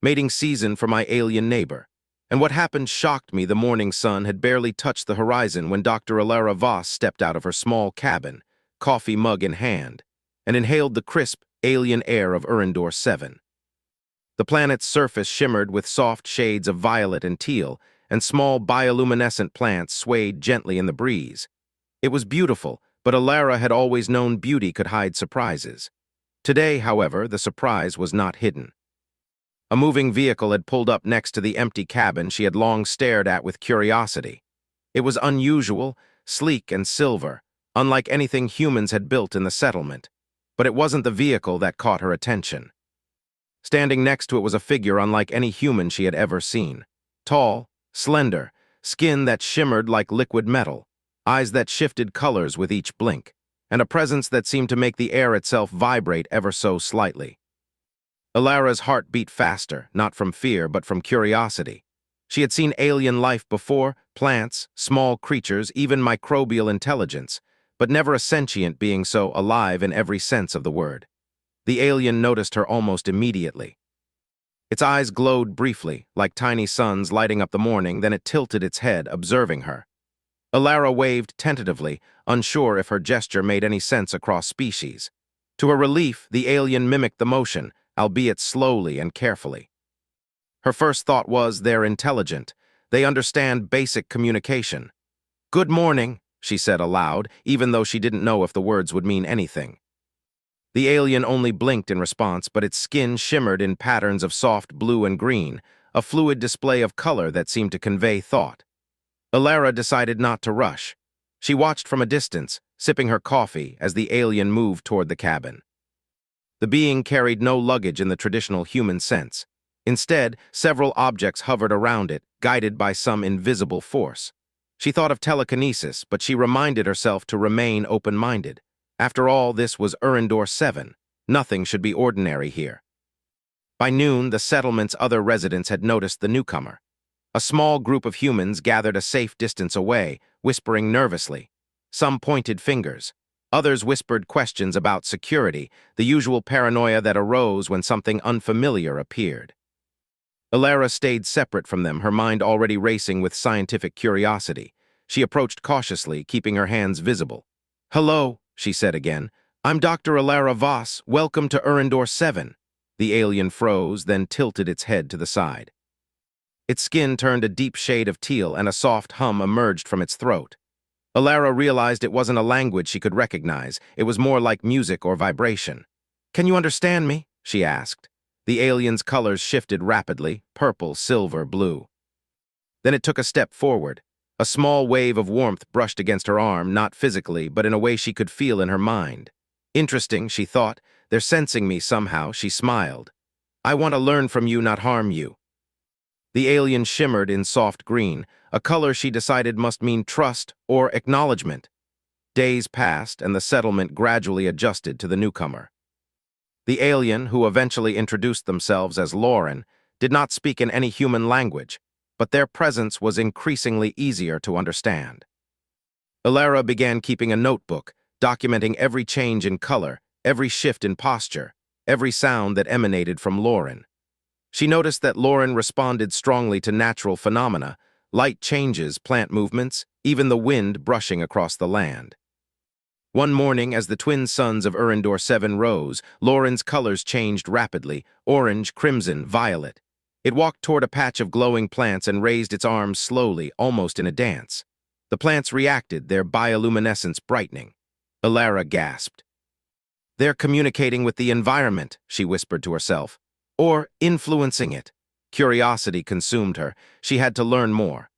mating season for my alien neighbor. And what happened shocked me. The morning sun had barely touched the horizon when Dr. Alara Voss stepped out of her small cabin, coffee mug in hand, and inhaled the crisp, alien air of Urindor 7. The planet's surface shimmered with soft shades of violet and teal, and small bioluminescent plants swayed gently in the breeze. It was beautiful, but Alara had always known beauty could hide surprises. Today, however, the surprise was not hidden. A moving vehicle had pulled up next to the empty cabin she had long stared at with curiosity. It was unusual, sleek and silver, unlike anything humans had built in the settlement. But it wasn't the vehicle that caught her attention. Standing next to it was a figure unlike any human she had ever seen. Tall, slender, skin that shimmered like liquid metal, eyes that shifted colors with each blink, and a presence that seemed to make the air itself vibrate ever so slightly. Alara's heart beat faster, not from fear but from curiosity. She had seen alien life before, plants, small creatures, even microbial intelligence, but never a sentient being so alive in every sense of the word. The alien noticed her almost immediately. Its eyes glowed briefly, like tiny suns lighting up the morning, then it tilted its head, observing her. Alara waved tentatively, unsure if her gesture made any sense across species. To her relief, the alien mimicked the motion, albeit slowly and carefully. Her first thought was, they're intelligent. They understand basic communication. "Good morning," she said aloud, even though she didn't know if the words would mean anything. The alien only blinked in response, but its skin shimmered in patterns of soft blue and green, a fluid display of color that seemed to convey thought. Alara decided not to rush. She watched from a distance, sipping her coffee as the alien moved toward the cabin. The being carried no luggage in the traditional human sense. Instead, several objects hovered around it, guided by some invisible force. She thought of telekinesis, but she reminded herself to remain open-minded. After all, this was Urindor 7. Nothing should be ordinary here. By noon, the settlement's other residents had noticed the newcomer. A small group of humans gathered a safe distance away, whispering nervously. Some pointed fingers. Others whispered questions about security, the usual paranoia that arose when something unfamiliar appeared. Alara stayed separate from them, her mind already racing with scientific curiosity. She approached cautiously, keeping her hands visible. "Hello," she said again. "I'm Dr. Alara Voss. Welcome to Urindor 7. The alien froze, then tilted its head to the side. Its skin turned a deep shade of teal, and a soft hum emerged from its throat. Alara realized it wasn't a language she could recognize. It was more like music or vibration. "Can you understand me?" she asked. The alien's colors shifted rapidly, purple, silver, blue. Then it took a step forward. A small wave of warmth brushed against her arm, not physically, but in a way she could feel in her mind. "Interesting," she thought. "They're sensing me somehow." She smiled. "I want to learn from you, not harm you." The alien shimmered in soft green, a color she decided must mean trust or acknowledgement. Days passed, and the settlement gradually adjusted to the newcomer. The alien, who eventually introduced themselves as Lauren, did not speak in any human language, but their presence was increasingly easier to understand. Alara began keeping a notebook, documenting every change in color, every shift in posture, every sound that emanated from Lauren. She noticed that Lauren responded strongly to natural phenomena, light changes, plant movements, even the wind brushing across the land. One morning, as the twin suns of Urindor 7 rose, Lauren's colors changed rapidly, orange, crimson, violet. It walked toward a patch of glowing plants and raised its arms slowly, almost in a dance. The plants reacted, their bioluminescence brightening. Alara gasped. "They're communicating with the environment," she whispered to herself. "Or influencing it." Curiosity consumed her. She had to learn more.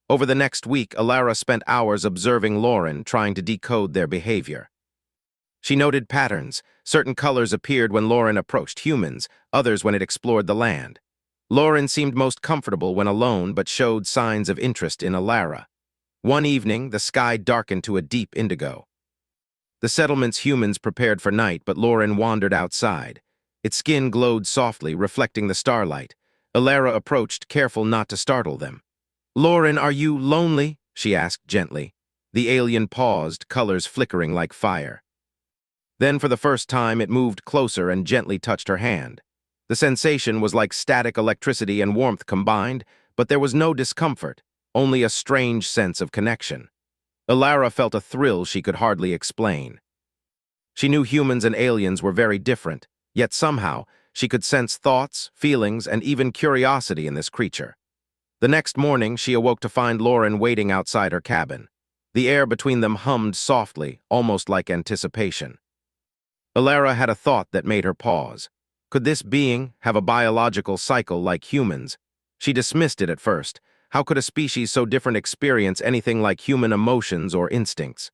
Over the next week, Alara spent hours observing Lauren, trying to decode their behavior. She noted patterns. Certain colors appeared when Lauren approached humans, others when it explored the land. Lauren seemed most comfortable when alone, but showed signs of interest in Alara. One evening, the sky darkened to a deep indigo. The settlement's humans prepared for night, but Lauren wandered outside. Its skin glowed softly, reflecting the starlight. Alara approached, careful not to startle them. "Lauren, are you lonely?" she asked gently. The alien paused, colors flickering like fire. Then, for the first time, it moved closer and gently touched her hand. The sensation was like static electricity and warmth combined, but there was no discomfort, only a strange sense of connection. Alara felt a thrill she could hardly explain. She knew humans and aliens were very different, yet somehow she could sense thoughts, feelings, and even curiosity in this creature. The next morning, she awoke to find Lauren waiting outside her cabin. The air between them hummed softly, almost like anticipation. Alara had a thought that made her pause. Could this being have a biological cycle like humans? She dismissed it at first. How could a species so different experience anything like human emotions or instincts?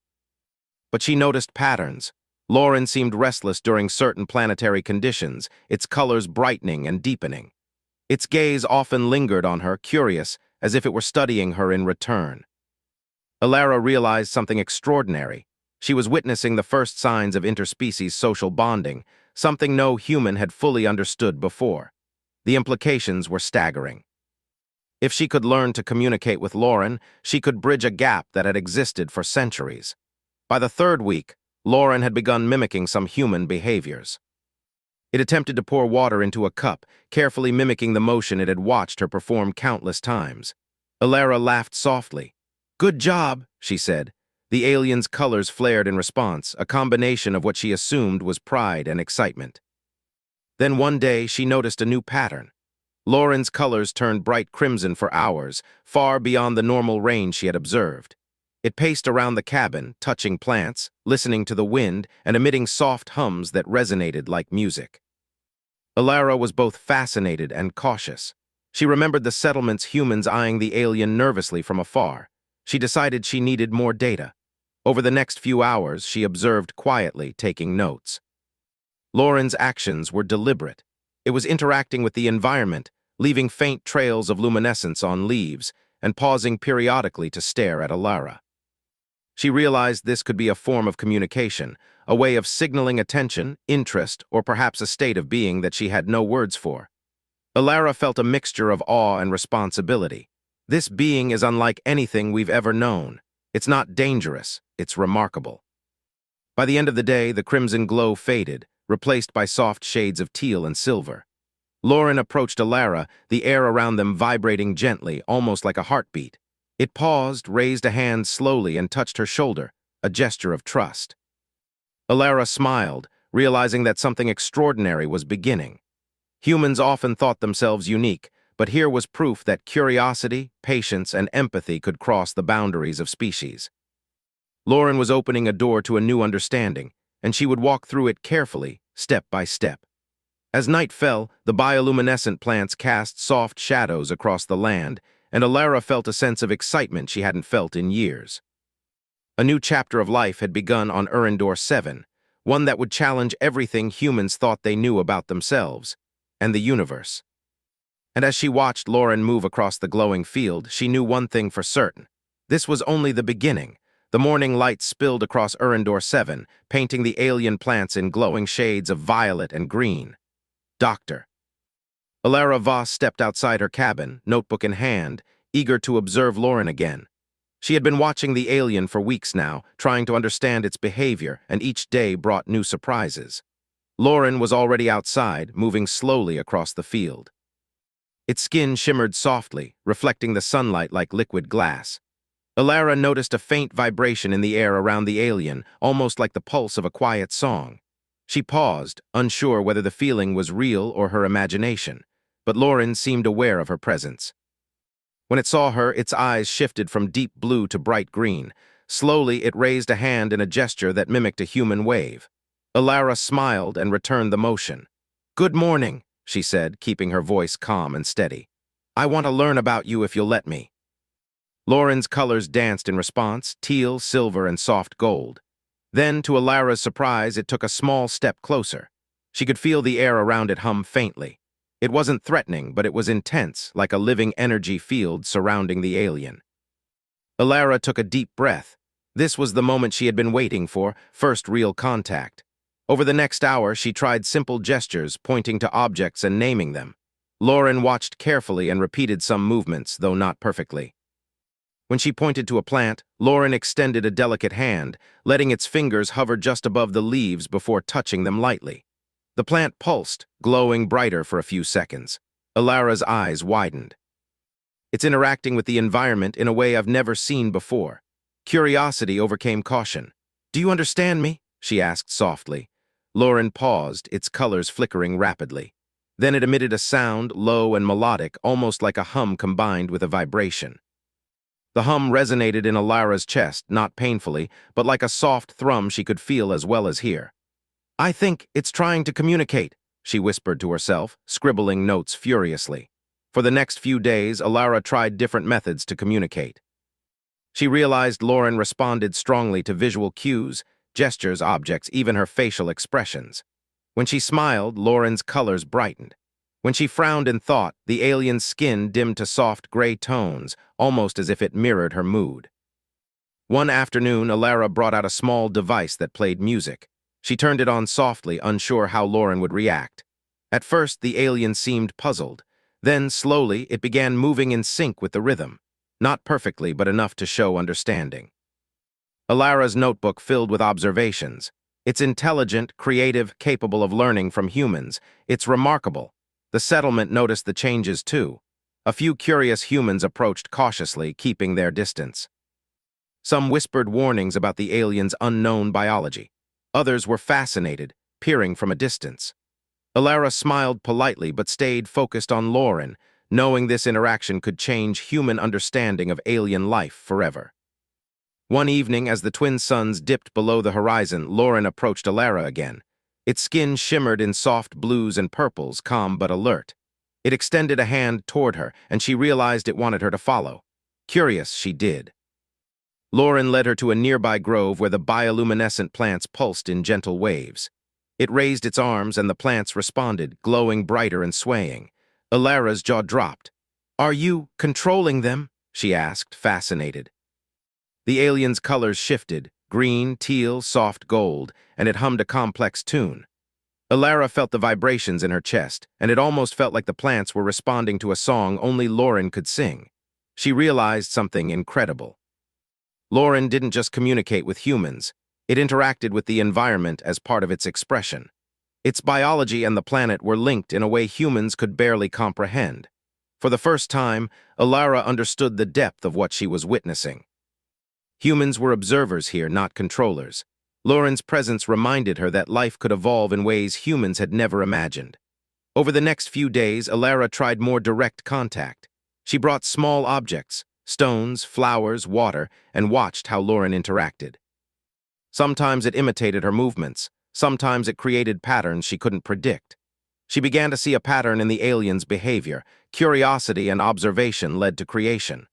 But she noticed patterns. Lauren seemed restless during certain planetary conditions, its colors brightening and deepening. Its gaze often lingered on her, curious, as if it were studying her in return. Alara realized something extraordinary. She was witnessing the first signs of interspecies social bonding, something no human had fully understood before. The implications were staggering. If she could learn to communicate with Lauren, she could bridge a gap that had existed for centuries. By the third week, Lauren had begun mimicking some human behaviors. It attempted to pour water into a cup, carefully mimicking the motion it had watched her perform countless times. Alara laughed softly. "Good job," she said. The alien's colors flared in response, a combination of what she assumed was pride and excitement. Then one day, she noticed a new pattern. Lauren's colors turned bright crimson for hours, far beyond the normal range she had observed. It paced around the cabin, touching plants, listening to the wind, and emitting soft hums that resonated like music. Alara was both fascinated and cautious. She remembered the settlement's humans eyeing the alien nervously from afar. She decided she needed more data. Over the next few hours, she observed quietly, taking notes. Lauren's actions were deliberate. It was interacting with the environment, leaving faint trails of luminescence on leaves, and pausing periodically to stare at Alara. She realized this could be a form of communication, a way of signaling attention, interest, or perhaps a state of being that she had no words for. Alara felt a mixture of awe and responsibility. This being is unlike anything we've ever known. It's not dangerous, it's remarkable. By the end of the day, the crimson glow faded, replaced by soft shades of teal and silver. Lauren approached Alara, the air around them vibrating gently, almost like a heartbeat. It paused, raised a hand slowly, and touched her shoulder, a gesture of trust. Alara smiled, realizing that something extraordinary was beginning. Humans often thought themselves unique, but here was proof that curiosity, patience, and empathy could cross the boundaries of species. Lauren was opening a door to a new understanding, and she would walk through it carefully, step by step. As night fell, the bioluminescent plants cast soft shadows across the land, and Alara felt a sense of excitement she hadn't felt in years. A new chapter of life had begun on Erendor 7, one that would challenge everything humans thought they knew about themselves and the universe. And as she watched Lauren move across the glowing field, she knew one thing for certain. This was only the beginning. The morning light spilled across Erendor 7, painting the alien plants in glowing shades of violet and green. Doctor. Alara Voss stepped outside her cabin, notebook in hand, eager to observe Lauren again. She had been watching the alien for weeks now, trying to understand its behavior, and each day brought new surprises. Lauren was already outside, moving slowly across the field. Its skin shimmered softly, reflecting the sunlight like liquid glass. Alara noticed a faint vibration in the air around the alien, almost like the pulse of a quiet song. She paused, unsure whether the feeling was real or her imagination, but Lauren seemed aware of her presence. When it saw her, its eyes shifted from deep blue to bright green. Slowly, it raised a hand in a gesture that mimicked a human wave. Alara smiled and returned the motion. "Good morning," she said, keeping her voice calm and steady. "I want to learn about you if you'll let me." Lauren's colors danced in response, teal, silver, and soft gold. Then, to Alara's surprise, it took a small step closer. She could feel the air around it hum faintly. It wasn't threatening, but it was intense, like a living energy field surrounding the alien. Alara took a deep breath. This was the moment she had been waiting for, first real contact. Over the next hour, she tried simple gestures, pointing to objects and naming them. Lauren watched carefully and repeated some movements, though not perfectly. When she pointed to a plant, Lauren extended a delicate hand, letting its fingers hover just above the leaves before touching them lightly. The plant pulsed, glowing brighter for a few seconds. Alara's eyes widened. It's interacting with the environment in a way I've never seen before. Curiosity overcame caution. "Do you understand me?" she asked softly. Lauren paused, its colors flickering rapidly. Then it emitted a sound, low and melodic, almost like a hum combined with a vibration. The hum resonated in Alara's chest, not painfully, but like a soft thrum she could feel as well as hear. "I think it's trying to communicate," she whispered to herself, scribbling notes furiously. For the next few days, Alara tried different methods to communicate. She realized Lauren responded strongly to visual cues, gestures, objects, even her facial expressions. When she smiled, Lauren's colors brightened. When she frowned in thought, the alien's skin dimmed to soft gray tones, almost as if it mirrored her mood. One afternoon, Alara brought out a small device that played music. She turned it on softly, unsure how Lauren would react. At first, the alien seemed puzzled. Then, slowly, it began moving in sync with the rhythm. Not perfectly, but enough to show understanding. Alara's notebook filled with observations. It's intelligent, creative, capable of learning from humans. It's remarkable. The settlement noticed the changes too. A few curious humans approached cautiously, keeping their distance. Some whispered warnings about the alien's unknown biology. Others were fascinated, peering from a distance. Alara smiled politely but stayed focused on Lauren, knowing this interaction could change human understanding of alien life forever. One evening, as the twin suns dipped below the horizon, Lauren approached Alara again. Its skin shimmered in soft blues and purples, calm but alert. It extended a hand toward her, and she realized it wanted her to follow. Curious, she did. Lauren led her to a nearby grove where the bioluminescent plants pulsed in gentle waves. It raised its arms, and the plants responded, glowing brighter and swaying. Alara's jaw dropped. "Are you controlling them?" she asked, fascinated. The alien's colors shifted, green, teal, soft gold, and it hummed a complex tune. Alara felt the vibrations in her chest, and it almost felt like the plants were responding to a song only Lauren could sing. She realized something incredible. Lauren didn't just communicate with humans. It interacted with the environment as part of its expression. Its biology and the planet were linked in a way humans could barely comprehend. For the first time, Alara understood the depth of what she was witnessing. Humans were observers here, not controllers. Lauren's presence reminded her that life could evolve in ways humans had never imagined. Over the next few days, Alara tried more direct contact. She brought small objects, stones, flowers, water, and watched how Lauren interacted. Sometimes it imitated her movements. Sometimes it created patterns she couldn't predict. She began to see a pattern in the alien's behavior. Curiosity and observation led to creation.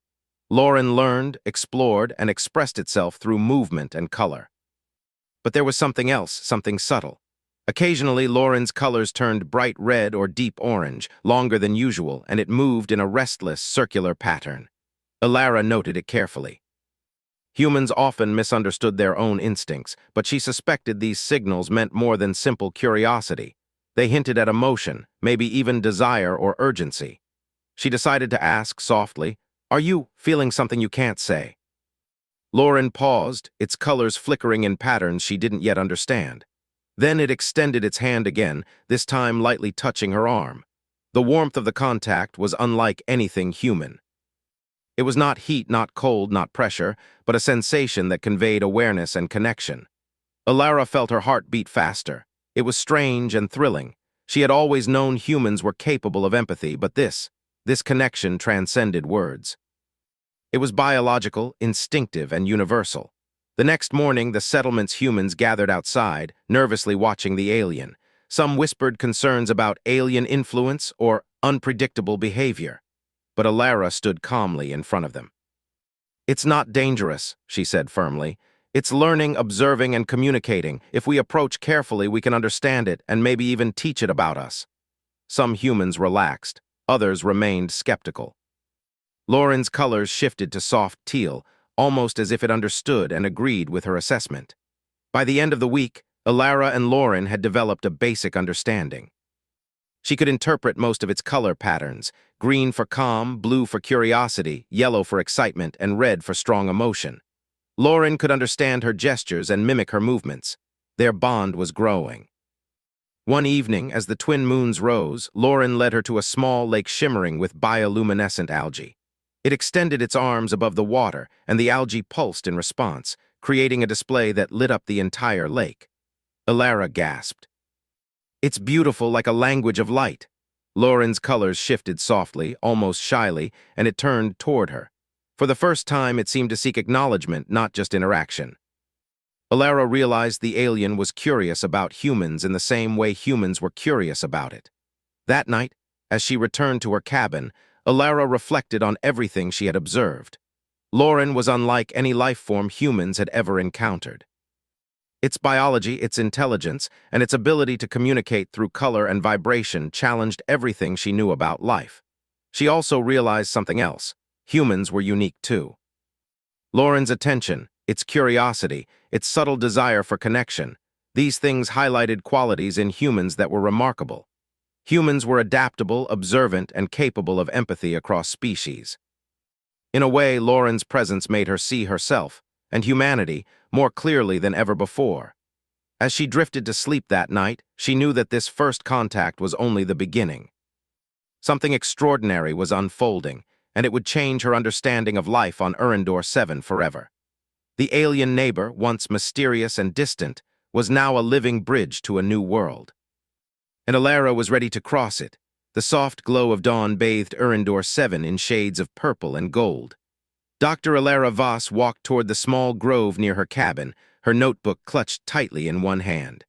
Lauren learned, explored, and expressed itself through movement and color. But there was something else, something subtle. Occasionally, Lauren's colors turned bright red or deep orange, longer than usual, and it moved in a restless, circular pattern. Alara noted it carefully. Humans often misunderstood their own instincts, but she suspected these signals meant more than simple curiosity. They hinted at emotion, maybe even desire or urgency. She decided to ask softly, "Are you feeling something you can't say?" Lauren paused, its colors flickering in patterns she didn't yet understand. Then it extended its hand again, this time lightly touching her arm. The warmth of the contact was unlike anything human. It was not heat, not cold, not pressure, but a sensation that conveyed awareness and connection. Alara felt her heart beat faster. It was strange and thrilling. She had always known humans were capable of empathy, but this connection transcended words. It was biological, instinctive, and universal. The next morning, the settlement's humans gathered outside, nervously watching the alien. Some whispered concerns about alien influence or unpredictable behavior. But Alara stood calmly in front of them. "It's not dangerous," she said firmly. "It's learning, observing, and communicating. If we approach carefully, we can understand it and maybe even teach it about us." Some humans relaxed. Others remained skeptical. Lauren's colors shifted to soft teal, almost as if it understood and agreed with her assessment. By the end of the week, Alara and Lauren had developed a basic understanding. She could interpret most of its color patterns: green for calm, blue for curiosity, yellow for excitement, and red for strong emotion. Lauren could understand her gestures and mimic her movements. Their bond was growing. One evening, as the twin moons rose, Lauren led her to a small lake shimmering with bioluminescent algae. It extended its arms above the water, and the algae pulsed in response, creating a display that lit up the entire lake. Elara gasped. "It's beautiful like a language of light." Lauren's colors shifted softly, almost shyly, and it turned toward her. For the first time, it seemed to seek acknowledgement, not just interaction. Elara realized the alien was curious about humans in the same way humans were curious about it. That night, as she returned to her cabin, Elara reflected on everything she had observed. Lauren was unlike any life form humans had ever encountered. Its biology, its intelligence, and its ability to communicate through color and vibration challenged everything she knew about life. She also realized something else. Humans were unique too. Lauren's attention, its curiosity, its subtle desire for connection, these things highlighted qualities in humans that were remarkable. Humans were adaptable, observant, and capable of empathy across species. In a way, Lauren's presence made her see herself and humanity more clearly than ever before. As she drifted to sleep that night, she knew that this first contact was only the beginning. Something extraordinary was unfolding, and it would change her understanding of life on Erendor 7 forever. The alien neighbor, once mysterious and distant, was now a living bridge to a new world. And Elara was ready to cross it. The soft glow of dawn bathed Erendor 7 in shades of purple and gold. Dr. Elara Voss walked toward the small grove near her cabin, her notebook clutched tightly in one hand.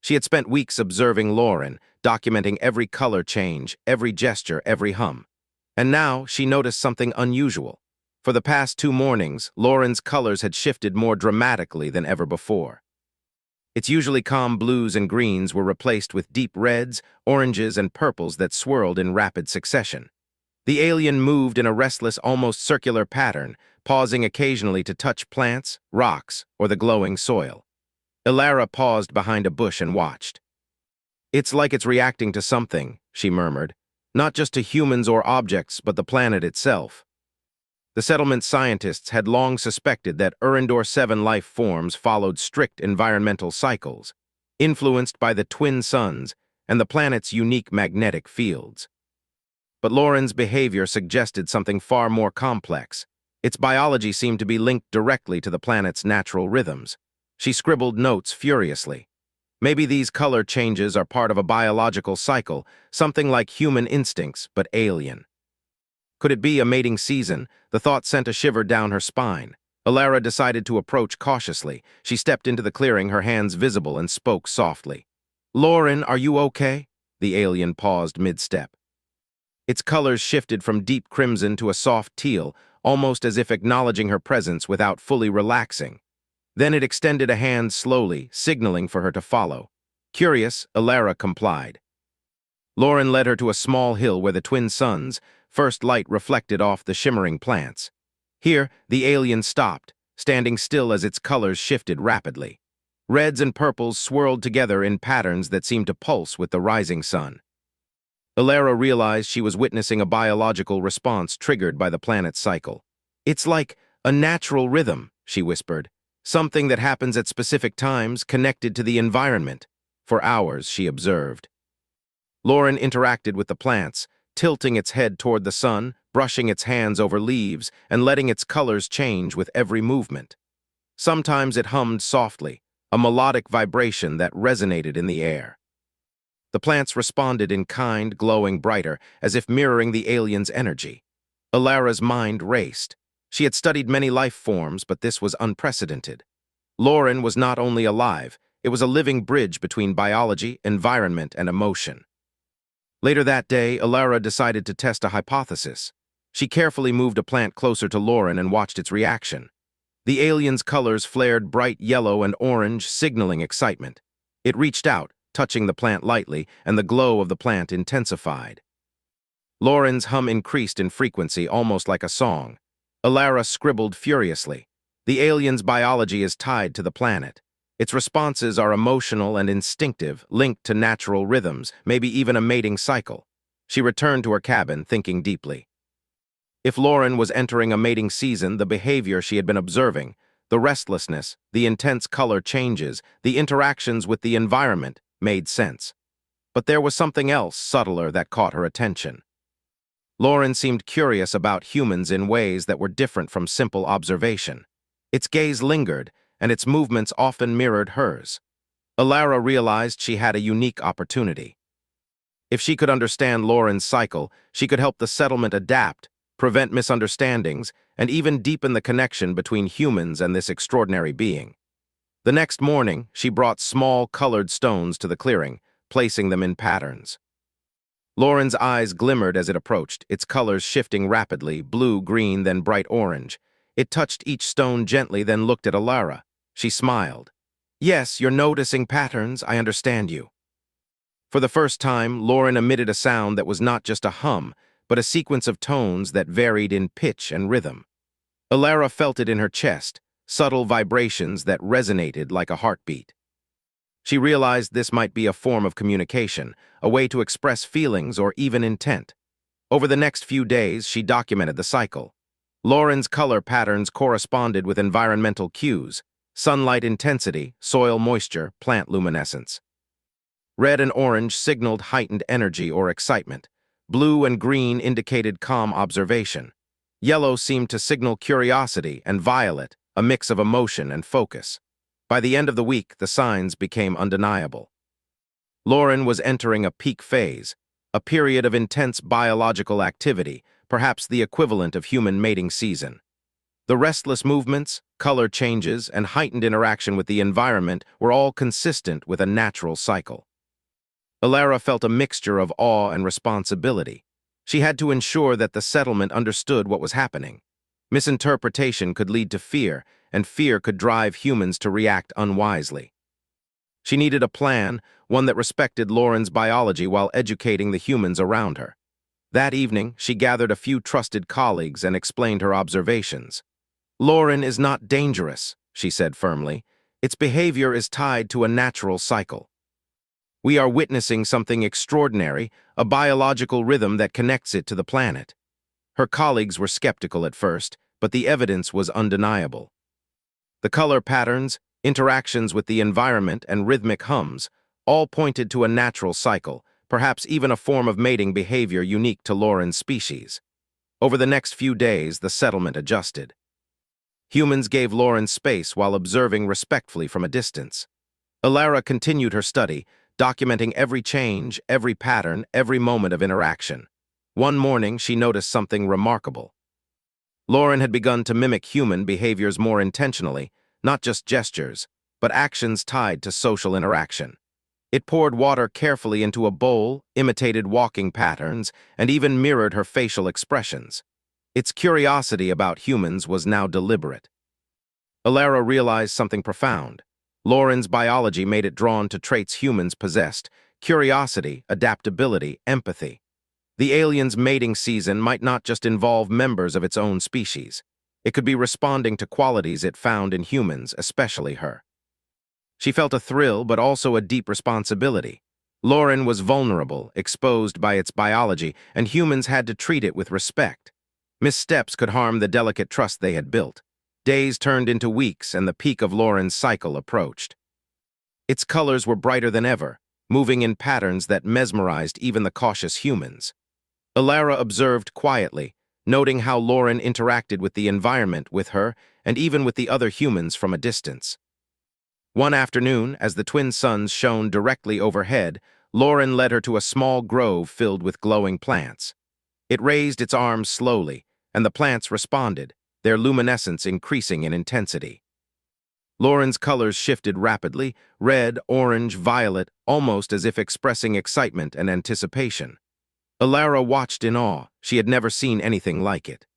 She had spent weeks observing Lauren, documenting every color change, every gesture, every hum. And now she noticed something unusual. For the past 2 mornings, Lauren's colors had shifted more dramatically than ever before. Its usually calm blues and greens were replaced with deep reds, oranges, and purples that swirled in rapid succession. The alien moved in a restless, almost circular pattern, pausing occasionally to touch plants, rocks, or the glowing soil. Elara paused behind a bush and watched. "It's like it's reacting to something," she murmured. "Not just to humans or objects, but the planet itself." The settlement scientists had long suspected that Erendor 7 life forms followed strict environmental cycles, influenced by the twin suns and the planet's unique magnetic fields. But Lauren's behavior suggested something far more complex. Its biology seemed to be linked directly to the planet's natural rhythms. She scribbled notes furiously. Maybe these color changes are part of a biological cycle, something like human instincts, but alien. Could it be a mating season? The thought sent a shiver down her spine. Elara decided to approach cautiously. She stepped into the clearing, her hands visible, and spoke softly. "Lauren, are you okay?" The alien paused mid-step. Its colors shifted from deep crimson to a soft teal, almost as if acknowledging her presence without fully relaxing. Then it extended a hand slowly, signaling for her to follow. Curious, Elara complied. Lauren led her to a small hill where the twin suns' first light reflected off the shimmering plants. Here, the alien stopped, standing still as its colors shifted rapidly. Reds and purples swirled together in patterns that seemed to pulse with the rising sun. Elara realized she was witnessing a biological response triggered by the planet's cycle. "It's like a natural rhythm," she whispered. "Something that happens at specific times, connected to the environment." For hours, she observed. Lauren interacted with the plants, tilting its head toward the sun, brushing its hands over leaves, and letting its colors change with every movement. Sometimes it hummed softly, a melodic vibration that resonated in the air. The plants responded in kind, glowing brighter, as if mirroring the alien's energy. Elara's mind raced. She had studied many life forms, but this was unprecedented. Lauren was not only alive, it was a living bridge between biology, environment, and emotion. Later that day, Elara decided to test a hypothesis. She carefully moved a plant closer to Lauren and watched its reaction. The alien's colors flared bright yellow and orange, signaling excitement. It reached out, touching the plant lightly, and the glow of the plant intensified. Lauren's hum increased in frequency, almost like a song. Elara scribbled furiously. The alien's biology is tied to the planet. Its responses are emotional and instinctive, linked to natural rhythms, maybe even a mating cycle. She returned to her cabin, thinking deeply. If Lauren was entering a mating season, the behavior she had been observing, the restlessness, the intense color changes, the interactions with the environment, made sense. But there was something else subtler that caught her attention. Lauren seemed curious about humans in ways that were different from simple observation. Its gaze lingered, and its movements often mirrored hers. Alara realized she had a unique opportunity. If she could understand Lauren's cycle, she could help the settlement adapt, prevent misunderstandings, and even deepen the connection between humans and this extraordinary being. The next morning, she brought small, colored stones to the clearing, placing them in patterns. Lauren's eyes glimmered as it approached, its colors shifting rapidly, blue, green, then bright orange. It touched each stone gently, then looked at Alara. She smiled. "Yes, you're noticing patterns, I understand you." For the first time, Lauren emitted a sound that was not just a hum, but a sequence of tones that varied in pitch and rhythm. Alara felt it in her chest, subtle vibrations that resonated like a heartbeat. She realized this might be a form of communication, a way to express feelings or even intent. Over the next few days, she documented the cycle. Lauren's color patterns corresponded with environmental cues: sunlight intensity, soil moisture, plant luminescence. Red and orange signaled heightened energy or excitement. Blue and green indicated calm observation. Yellow seemed to signal curiosity, and violet, a mix of emotion and focus. By the end of the week, the signs became undeniable. Lauren was entering a peak phase, a period of intense biological activity, perhaps the equivalent of human mating season. The restless movements, color changes, and heightened interaction with the environment were all consistent with a natural cycle. Alara felt a mixture of awe and responsibility. She had to ensure that the settlement understood what was happening. Misinterpretation could lead to fear, and fear could drive humans to react unwisely. She needed a plan, one that respected Lauren's biology while educating the humans around her. That evening, she gathered a few trusted colleagues and explained her observations. "Lauren is not dangerous," she said firmly. "Its behavior is tied to a natural cycle. We are witnessing something extraordinary, a biological rhythm that connects it to the planet." Her colleagues were skeptical at first, but the evidence was undeniable. The color patterns, interactions with the environment, and rhythmic hums all pointed to a natural cycle, perhaps even a form of mating behavior unique to Lauren's species. Over the next few days, the settlement adjusted. Humans gave Lauren space while observing respectfully from a distance. Alara continued her study, documenting every change, every pattern, every moment of interaction. One morning, she noticed something remarkable. Lauren had begun to mimic human behaviors more intentionally, not just gestures, but actions tied to social interaction. It poured water carefully into a bowl, imitated walking patterns, and even mirrored her facial expressions. Its curiosity about humans was now deliberate. Alara realized something profound. Lauren's biology made it drawn to traits humans possessed: curiosity, adaptability, empathy. The alien's mating season might not just involve members of its own species. It could be responding to qualities it found in humans, especially her. She felt a thrill, but also a deep responsibility. Lauren was vulnerable, exposed by its biology, and humans had to treat it with respect. Missteps could harm the delicate trust they had built. Days turned into weeks, and the peak of Lauren's cycle approached. Its colors were brighter than ever, moving in patterns that mesmerized even the cautious humans. Alara observed quietly, noting how Lauren interacted with the environment, with her, and even with the other humans from a distance. One afternoon, as the twin suns shone directly overhead, Lauren led her to a small grove filled with glowing plants. It raised its arms slowly, and the plants responded, their luminescence increasing in intensity. Lauren's colors shifted rapidly: red, orange, violet, almost as if expressing excitement and anticipation. Alara watched in awe. She had never seen anything like it.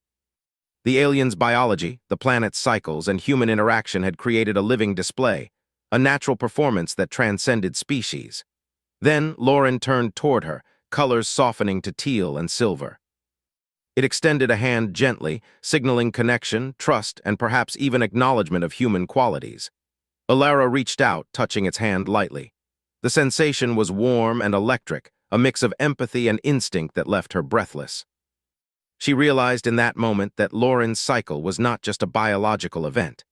The alien's biology, the planet's cycles, and human interaction had created a living display, a natural performance that transcended species. Then Lauren turned toward her, colors softening to teal and silver. It extended a hand gently, signaling connection, trust, and perhaps even acknowledgement of human qualities. Alara reached out, touching its hand lightly. The sensation was warm and electric, a mix of empathy and instinct that left her breathless. She realized in that moment that Lauren's cycle was not just a biological event.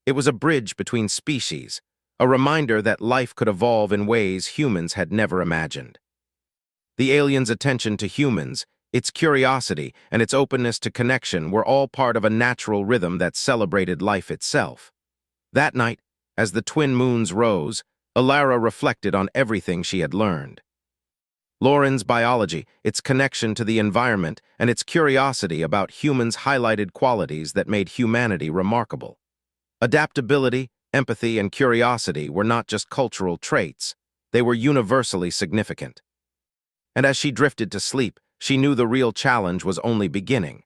It was a bridge between species, a reminder that life could evolve in ways humans had never imagined. The aliens' attention to humans, its curiosity, and its openness to connection were all part of a natural rhythm that celebrated life itself. That night, as the twin moons rose, Alara reflected on everything she had learned. Lauren's biology, its connection to the environment, and its curiosity about humans highlighted qualities that made humanity remarkable. Adaptability, empathy, and curiosity were not just cultural traits, they were universally significant. And as she drifted to sleep, she knew the real challenge was only beginning.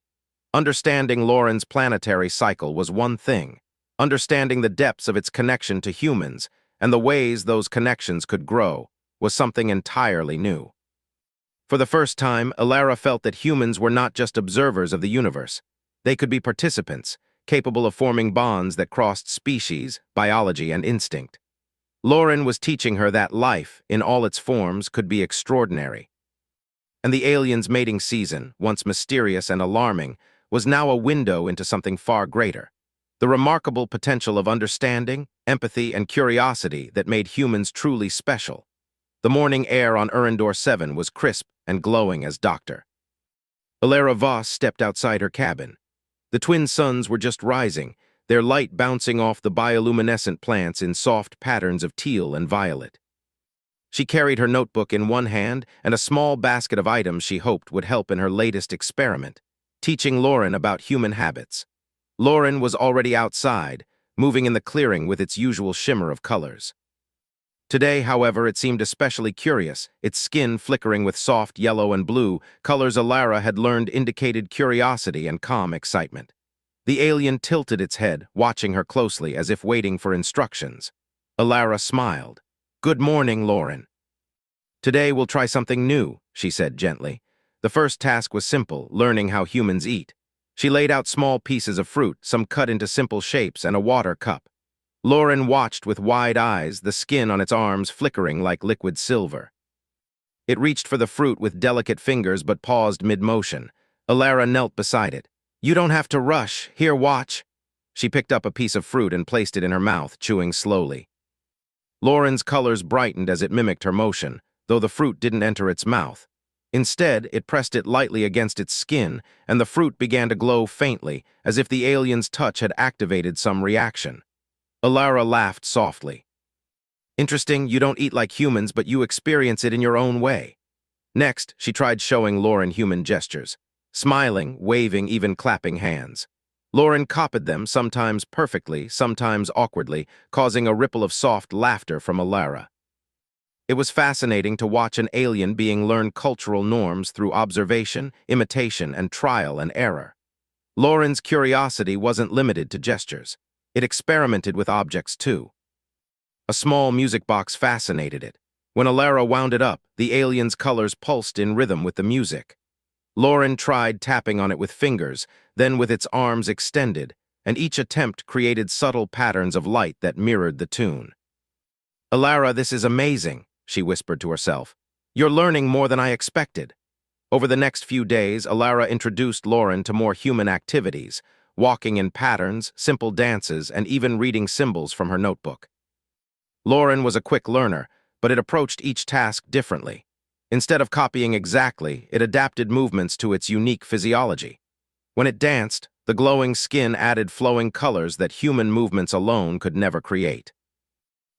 Understanding Lauren's planetary cycle was one thing. Understanding the depths of its connection to humans and the ways those connections could grow was something entirely new. For the first time, Alara felt that humans were not just observers of the universe. They could be participants, capable of forming bonds that crossed species, biology, and instinct. Lauren was teaching her that life, in all its forms, could be extraordinary. And the aliens' mating season, once mysterious and alarming, was now a window into something far greater. The remarkable potential of understanding, empathy, and curiosity that made humans truly special. The morning air on Erendor 7 was crisp and glowing as Dr. Alara Voss stepped outside her cabin. The twin suns were just rising, their light bouncing off the bioluminescent plants in soft patterns of teal and violet. She carried her notebook in one hand and a small basket of items she hoped would help in her latest experiment, teaching Lauren about human habits. Lauren was already outside, moving in the clearing with its usual shimmer of colors. Today, however, it seemed especially curious, its skin flickering with soft yellow and blue, colors Alara had learned indicated curiosity and calm excitement. The alien tilted its head, watching her closely as if waiting for instructions. Alara smiled. "Good morning, Lauren." "Today we'll try something new," she said gently. The first task was simple, learning how humans eat. She laid out small pieces of fruit, some cut into simple shapes, and a water cup. Lauren watched with wide eyes, the skin on its arms flickering like liquid silver. It reached for the fruit with delicate fingers but paused mid-motion. Alara knelt beside it. "You don't have to rush. Here, watch." She picked up a piece of fruit and placed it in her mouth, chewing slowly. Lauren's colors brightened as it mimicked her motion, though the fruit didn't enter its mouth. Instead, it pressed it lightly against its skin, and the fruit began to glow faintly, as if the alien's touch had activated some reaction. Alara laughed softly. "Interesting, you don't eat like humans, but you experience it in your own way." Next, she tried showing Lauren human gestures, smiling, waving, even clapping hands. Lauren copied them, sometimes perfectly, sometimes awkwardly, causing a ripple of soft laughter from Alara. It was fascinating to watch an alien being learn cultural norms through observation, imitation, and trial and error. Lauren's curiosity wasn't limited to gestures. It experimented with objects too. A small music box fascinated it. When Alara wound it up, the alien's colors pulsed in rhythm with the music. Lauren tried tapping on it with fingers, then with its arms extended, and each attempt created subtle patterns of light that mirrored the tune. "Alara, this is amazing," she whispered to herself. "You're learning more than I expected." Over the next few days, Alara introduced Lauren to more human activities, walking in patterns, simple dances, and even reading symbols from her notebook. Lauren was a quick learner, but it approached each task differently. Instead of copying exactly, it adapted movements to its unique physiology. When it danced, the glowing skin added flowing colors that human movements alone could never create.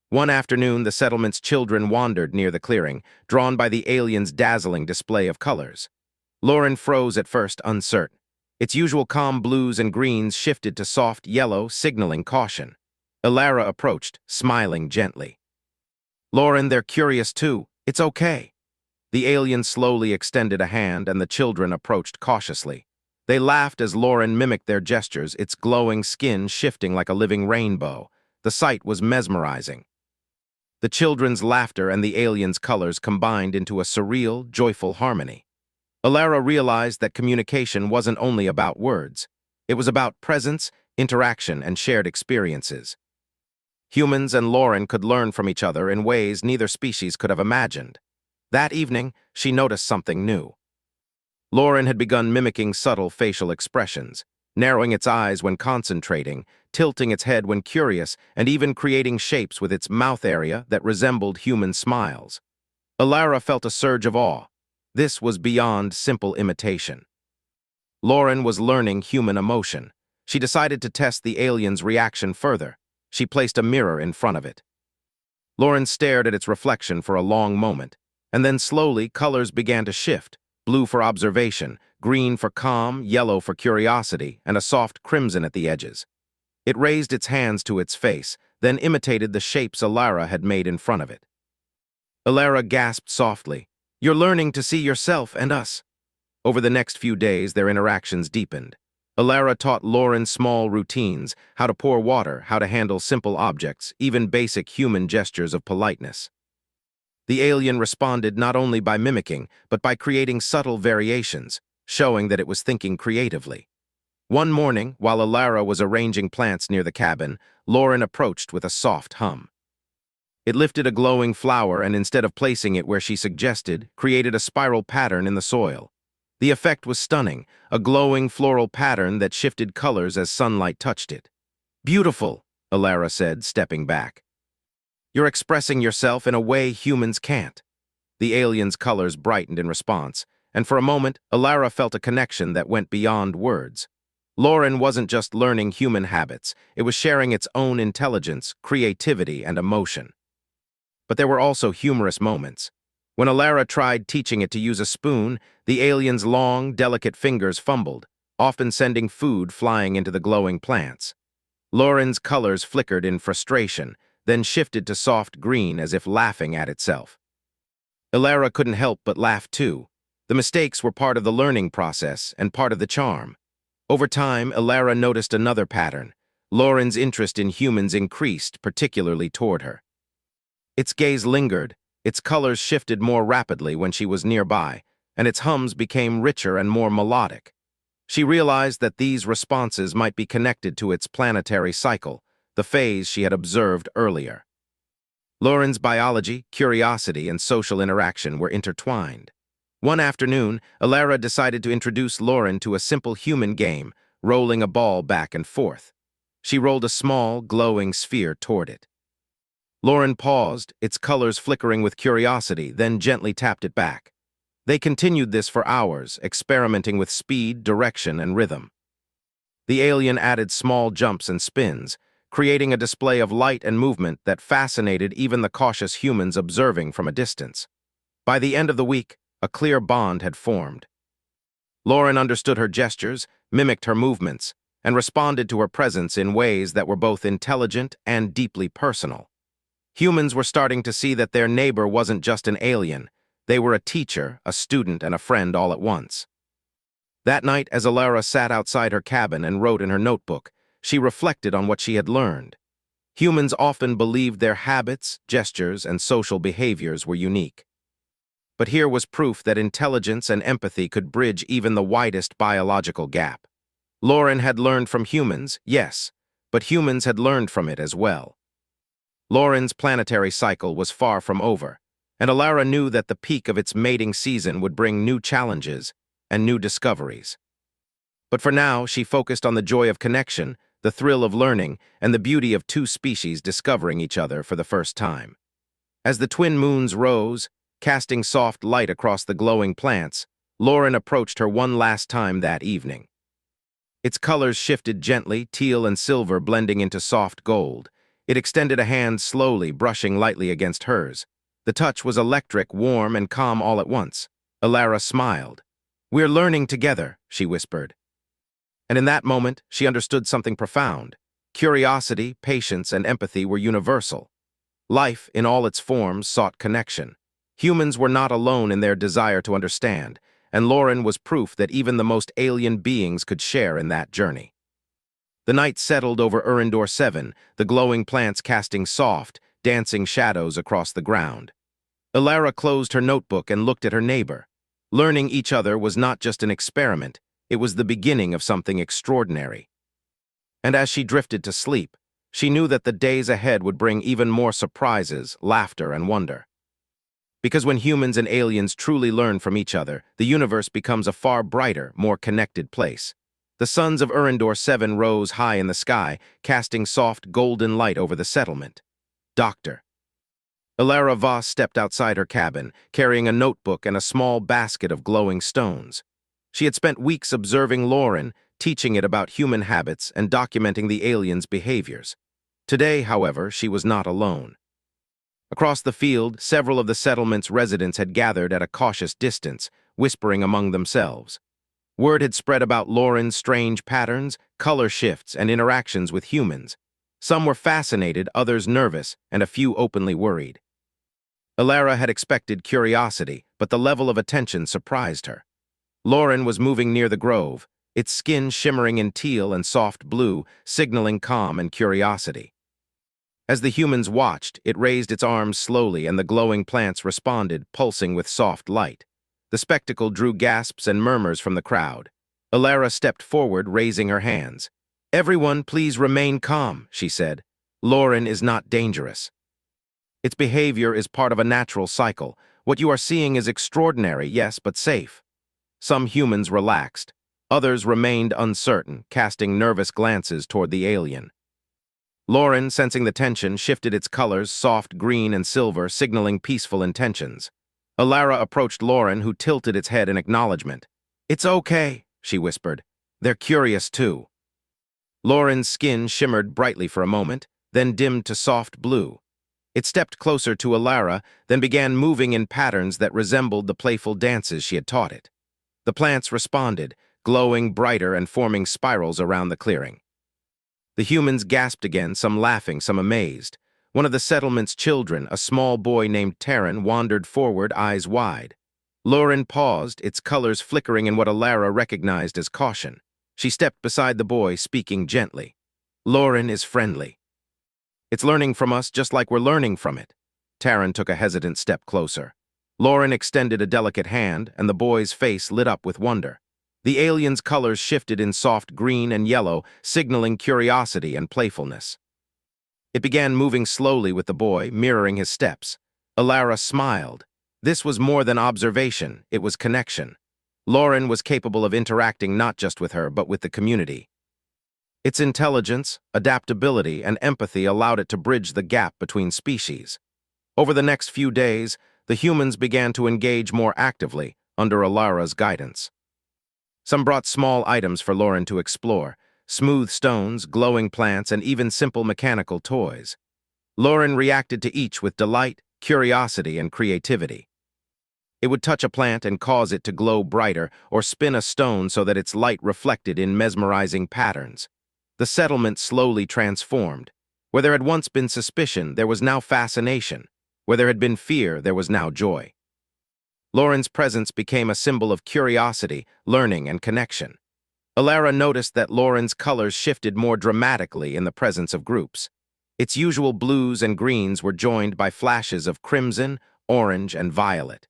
One afternoon, the settlement's children wandered near the clearing, drawn by the alien's dazzling display of colors. Lauren froze at first, uncertain. Its usual calm blues and greens shifted to soft yellow, signaling caution. Alara approached, smiling gently. "Lauren, they're curious too. It's okay." The alien slowly extended a hand, and the children approached cautiously. They laughed as Lauren mimicked their gestures, its glowing skin shifting like a living rainbow. The sight was mesmerizing. The children's laughter and the alien's colors combined into a surreal, joyful harmony. Alara realized that communication wasn't only about words. It was about presence, interaction, and shared experiences. Humans and Lauren could learn from each other in ways neither species could have imagined. That evening, she noticed something new. Lauren had begun mimicking subtle facial expressions, narrowing its eyes when concentrating, tilting its head when curious and even creating shapes with its mouth area that resembled human smiles. Alara felt a surge of awe. This was beyond simple imitation. Lauren was learning human emotion. She decided to test the alien's reaction further. She placed a mirror in front of it. Lauren stared at its reflection for a long moment, and then slowly colors began to shift: blue for observation, green for calm, yellow for curiosity, and a soft crimson at the edges. It raised its hands to its face, then imitated the shapes Alara had made in front of it. Alara gasped softly, "You're learning to see yourself and us." Over the next few days, their interactions deepened. Alara taught Lauren small routines: how to pour water, how to handle simple objects, even basic human gestures of politeness. The alien responded not only by mimicking, but by creating subtle variations, showing that it was thinking creatively. One morning, while Alara was arranging plants near the cabin, Lauren approached with a soft hum. It lifted a glowing flower and, instead of placing it where she suggested, created a spiral pattern in the soil. The effect was stunning, a glowing floral pattern that shifted colors as sunlight touched it. "Beautiful," Alara said, stepping back. "You're expressing yourself in a way humans can't." The alien's colors brightened in response, and for a moment, Alara felt a connection that went beyond words. Lauren wasn't just learning human habits, it was sharing its own intelligence, creativity, and emotion. But there were also humorous moments. When Alara tried teaching it to use a spoon, the alien's long, delicate fingers fumbled, often sending food flying into the glowing plants. Lauren's colors flickered in frustration, then shifted to soft green as if laughing at itself. Alara couldn't help but laugh too. The mistakes were part of the learning process and part of the charm. Over time, Alara noticed another pattern. Lauren's interest in humans increased, particularly toward her. Its gaze lingered, its colors shifted more rapidly when she was nearby, and its hums became richer and more melodic. She realized that these responses might be connected to its planetary cycle, the phase she had observed earlier. Lauren's biology, curiosity, and social interaction were intertwined. One afternoon, Alara decided to introduce Lauren to a simple human game, rolling a ball back and forth. She rolled a small, glowing sphere toward it. Lauren paused, its colors flickering with curiosity, then gently tapped it back. They continued this for hours, experimenting with speed, direction, and rhythm. The alien added small jumps and spins, creating a display of light and movement that fascinated even the cautious humans observing from a distance. By the end of the week, a clear bond had formed. Lauren understood her gestures, mimicked her movements, and responded to her presence in ways that were both intelligent and deeply personal. Humans were starting to see that their neighbor wasn't just an alien. They were a teacher, a student, and a friend all at once. That night, as Alara sat outside her cabin and wrote in her notebook, she reflected on what she had learned. Humans often believed their habits, gestures, and social behaviors were unique. But here was proof that intelligence and empathy could bridge even the widest biological gap. Lauren had learned from humans, yes, but humans had learned from it as well. Lauren's planetary cycle was far from over, and Alara knew that the peak of its mating season would bring new challenges and new discoveries. But for now, she focused on the joy of connection, the thrill of learning, and the beauty of two species discovering each other for the first time. As the twin moons rose, casting soft light across the glowing plants, Lauren approached her one last time that evening. Its colors shifted gently, teal and silver blending into soft gold. It extended a hand slowly, brushing lightly against hers. The touch was electric, warm, and calm all at once. Alara smiled. "We're learning together," she whispered. And in that moment, she understood something profound. Curiosity, patience, and empathy were universal. Life, in all its forms, sought connection. Humans were not alone in their desire to understand, and Lauren was proof that even the most alien beings could share in that journey. The night settled over Urindor 7, the glowing plants casting soft, dancing shadows across the ground. Alara closed her notebook and looked at her neighbor. Learning each other was not just an experiment, it was the beginning of something extraordinary. And as she drifted to sleep, she knew that the days ahead would bring even more surprises, laughter, and wonder. Because when humans and aliens truly learn from each other, the universe becomes a far brighter, more connected place. The suns of Urindor 7 rose high in the sky, casting soft golden light over the settlement. Doctor. Alara Voss stepped outside her cabin, carrying a notebook and a small basket of glowing stones. She had spent weeks observing Lauren, teaching it about human habits and documenting the aliens' behaviors. Today, however, she was not alone. Across the field, several of the settlement's residents had gathered at a cautious distance, whispering among themselves. Word had spread about Lauren's strange patterns, color shifts, and interactions with humans. Some were fascinated, others nervous, and a few openly worried. Alara had expected curiosity, but the level of attention surprised her. Lauren was moving near the grove, its skin shimmering in teal and soft blue, signaling calm and curiosity. As the humans watched, it raised its arms slowly and the glowing plants responded, pulsing with soft light. The spectacle drew gasps and murmurs from the crowd. Alara stepped forward, raising her hands. "Everyone, please remain calm," she said. "Lauren is not dangerous. Its behavior is part of a natural cycle. What you are seeing is extraordinary, yes, but safe." Some humans relaxed. Others remained uncertain, casting nervous glances toward the alien. Lauren, sensing the tension, shifted its colors, soft green and silver, signaling peaceful intentions. Alara approached Lauren, who tilted its head in acknowledgement. "It's okay," she whispered. "They're curious, too." Lauren's skin shimmered brightly for a moment, then dimmed to soft blue. It stepped closer to Alara, then began moving in patterns that resembled the playful dances she had taught it. The plants responded, glowing brighter and forming spirals around the clearing. The humans gasped again, some laughing, some amazed. One of the settlement's children, a small boy named Terran, wandered forward, eyes wide. Lauren paused, its colors flickering in what Alara recognized as caution. She stepped beside the boy, speaking gently. "Lauren is friendly. It's learning from us just like we're learning from it." Terran took a hesitant step closer. Lauren extended a delicate hand, and the boy's face lit up with wonder. The alien's colors shifted in soft green and yellow, signaling curiosity and playfulness. It began moving slowly with the boy, mirroring his steps. Alara smiled. This was more than observation, it was connection. Lauren was capable of interacting not just with her, but with the community. Its intelligence, adaptability, and empathy allowed it to bridge the gap between species. Over the next few days, the humans began to engage more actively under Alara's guidance. Some brought small items for Lauren to explore, smooth stones, glowing plants, and even simple mechanical toys. Lauren reacted to each with delight, curiosity, and creativity. It would touch a plant and cause it to glow brighter, or spin a stone so that its light reflected in mesmerizing patterns. The settlement slowly transformed. Where there had once been suspicion, there was now fascination. Where there had been fear, there was now joy. Lauren's presence became a symbol of curiosity, learning, and connection. Alara noticed that Lauren's colors shifted more dramatically in the presence of groups. Its usual blues and greens were joined by flashes of crimson, orange, and violet.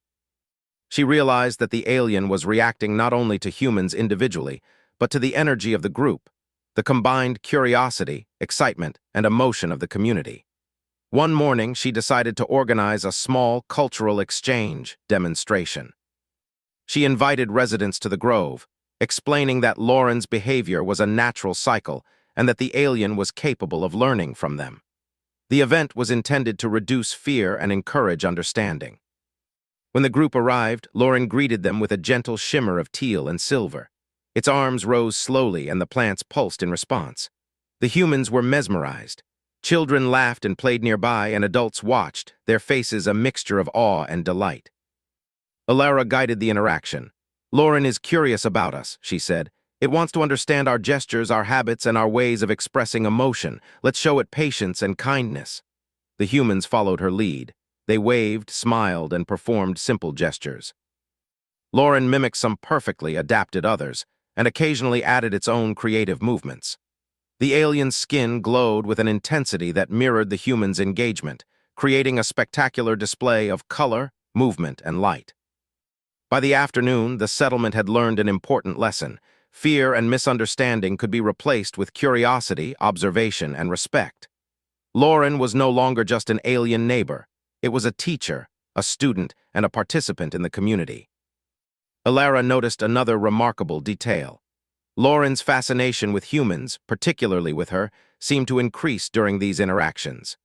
She realized that the alien was reacting not only to humans individually, but to the energy of the group, the combined curiosity, excitement, and emotion of the community. One morning, she decided to organize a small cultural exchange demonstration. She invited residents to the grove, explaining that Lauren's behavior was a natural cycle and that the alien was capable of learning from them. The event was intended to reduce fear and encourage understanding. When the group arrived, Lauren greeted them with a gentle shimmer of teal and silver. Its arms rose slowly and the plants pulsed in response. The humans were mesmerized. Children laughed and played nearby, and adults watched, their faces a mixture of awe and delight. Alara guided the interaction. "Lauren is curious about us," she said. "It wants to understand our gestures, our habits, and our ways of expressing emotion. Let's show it patience and kindness." The humans followed her lead. They waved, smiled, and performed simple gestures. Lauren mimicked some perfectly, adapted others, and occasionally added its own creative movements. The alien's skin glowed with an intensity that mirrored the human's engagement, creating a spectacular display of color, movement, and light. By the afternoon, the settlement had learned an important lesson. Fear and misunderstanding could be replaced with curiosity, observation, and respect. Lauren was no longer just an alien neighbor. It was a teacher, a student, and a participant in the community. Alara noticed another remarkable detail. Lauren's fascination with humans, particularly with her, seemed to increase during these interactions.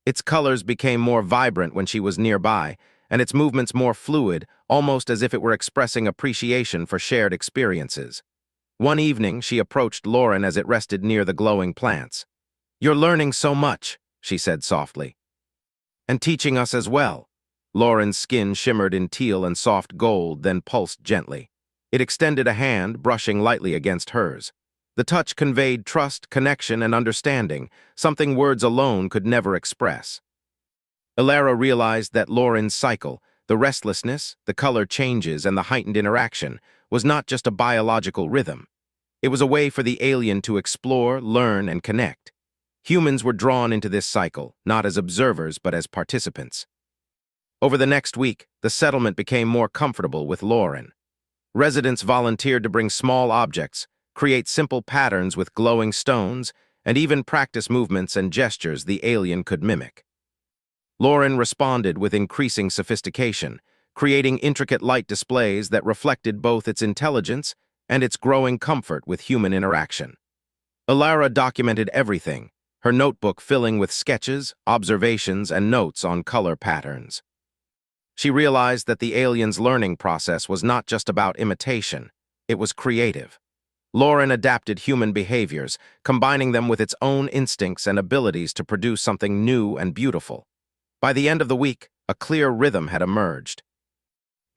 Its colors became more vibrant when she was nearby, and its movements more fluid, almost as if it were expressing appreciation for shared experiences. One evening, she approached Lauren as it rested near the glowing plants. "You're learning so much," she said softly. "And teaching us as well." Lauren's skin shimmered in teal and soft gold, then pulsed gently. It extended a hand, brushing lightly against hers. The touch conveyed trust, connection, and understanding, something words alone could never express. Alara realized that Lauren's cycle, the restlessness, the color changes, and the heightened interaction, was not just a biological rhythm. It was a way for the alien to explore, learn, and connect. Humans were drawn into this cycle, not as observers but as participants. Over the next week, the settlement became more comfortable with Lauren. Residents volunteered to bring small objects, create simple patterns with glowing stones, and even practice movements and gestures the alien could mimic. Lauren responded with increasing sophistication, creating intricate light displays that reflected both its intelligence and its growing comfort with human interaction. Alara documented everything, her notebook filling with sketches, observations, and notes on color patterns. She realized that the alien's learning process was not just about imitation, it was creative. Lauren adapted human behaviors, combining them with its own instincts and abilities to produce something new and beautiful. By the end of the week, a clear rhythm had emerged.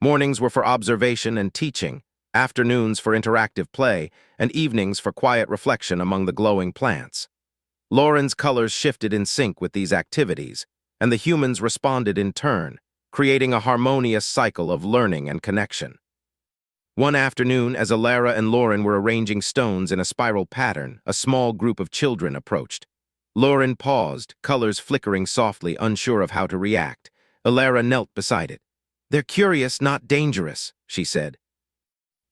Mornings were for observation and teaching, afternoons for interactive play, and evenings for quiet reflection among the glowing plants. Lauren's colors shifted in sync with these activities, and the humans responded in turn, creating a harmonious cycle of learning and connection. One afternoon, as Alara and Lauren were arranging stones in a spiral pattern, a small group of children approached. Lauren paused, colors flickering softly, unsure of how to react. Alara knelt beside it. "They're curious, not dangerous," she said.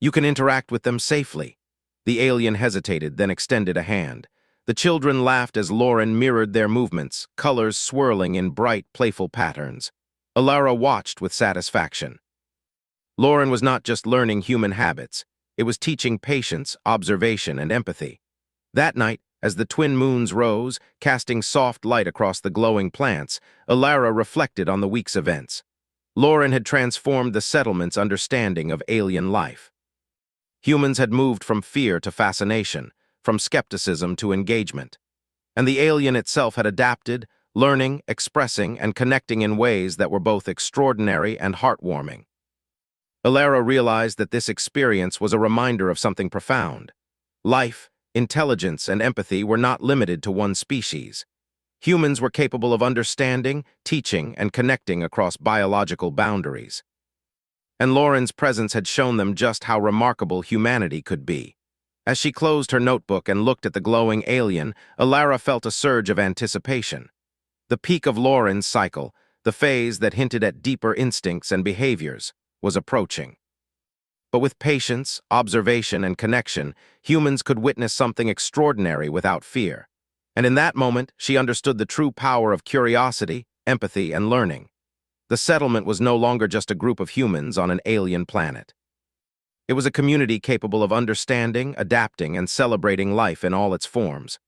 "You can interact with them safely." The alien hesitated, then extended a hand. The children laughed as Lauren mirrored their movements, colors swirling in bright, playful patterns. Alara watched with satisfaction. Lauren was not just learning human habits, it was teaching patience, observation, and empathy. That night, as the twin moons rose, casting soft light across the glowing plants, Alara reflected on the week's events. Lauren had transformed the settlement's understanding of alien life. Humans had moved from fear to fascination, from skepticism to engagement. And the alien itself had adapted, learning, expressing, and connecting in ways that were both extraordinary and heartwarming. Alara realized that this experience was a reminder of something profound. Life, intelligence, and empathy were not limited to one species. Humans were capable of understanding, teaching, and connecting across biological boundaries. And Lauren's presence had shown them just how remarkable humanity could be. As she closed her notebook and looked at the glowing alien, Alara felt a surge of anticipation. The peak of Lauren's cycle, the phase that hinted at deeper instincts and behaviors, was approaching. But with patience, observation, and connection, humans could witness something extraordinary without fear. And in that moment, she understood the true power of curiosity, empathy, and learning. The settlement was no longer just a group of humans on an alien planet. It was a community capable of understanding, adapting, and celebrating life in all its forms.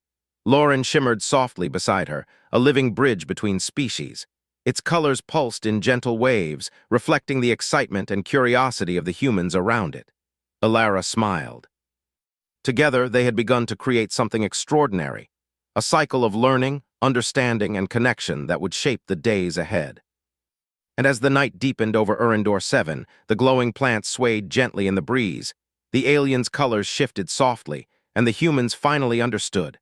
Lauren shimmered softly beside her, a living bridge between species. Its colors pulsed in gentle waves, reflecting the excitement and curiosity of the humans around it. Alara smiled. Together, they had begun to create something extraordinary, a cycle of learning, understanding, and connection that would shape the days ahead. And as the night deepened over Urindor 7, the glowing plants swayed gently in the breeze. The aliens' colors shifted softly, and the humans finally understood.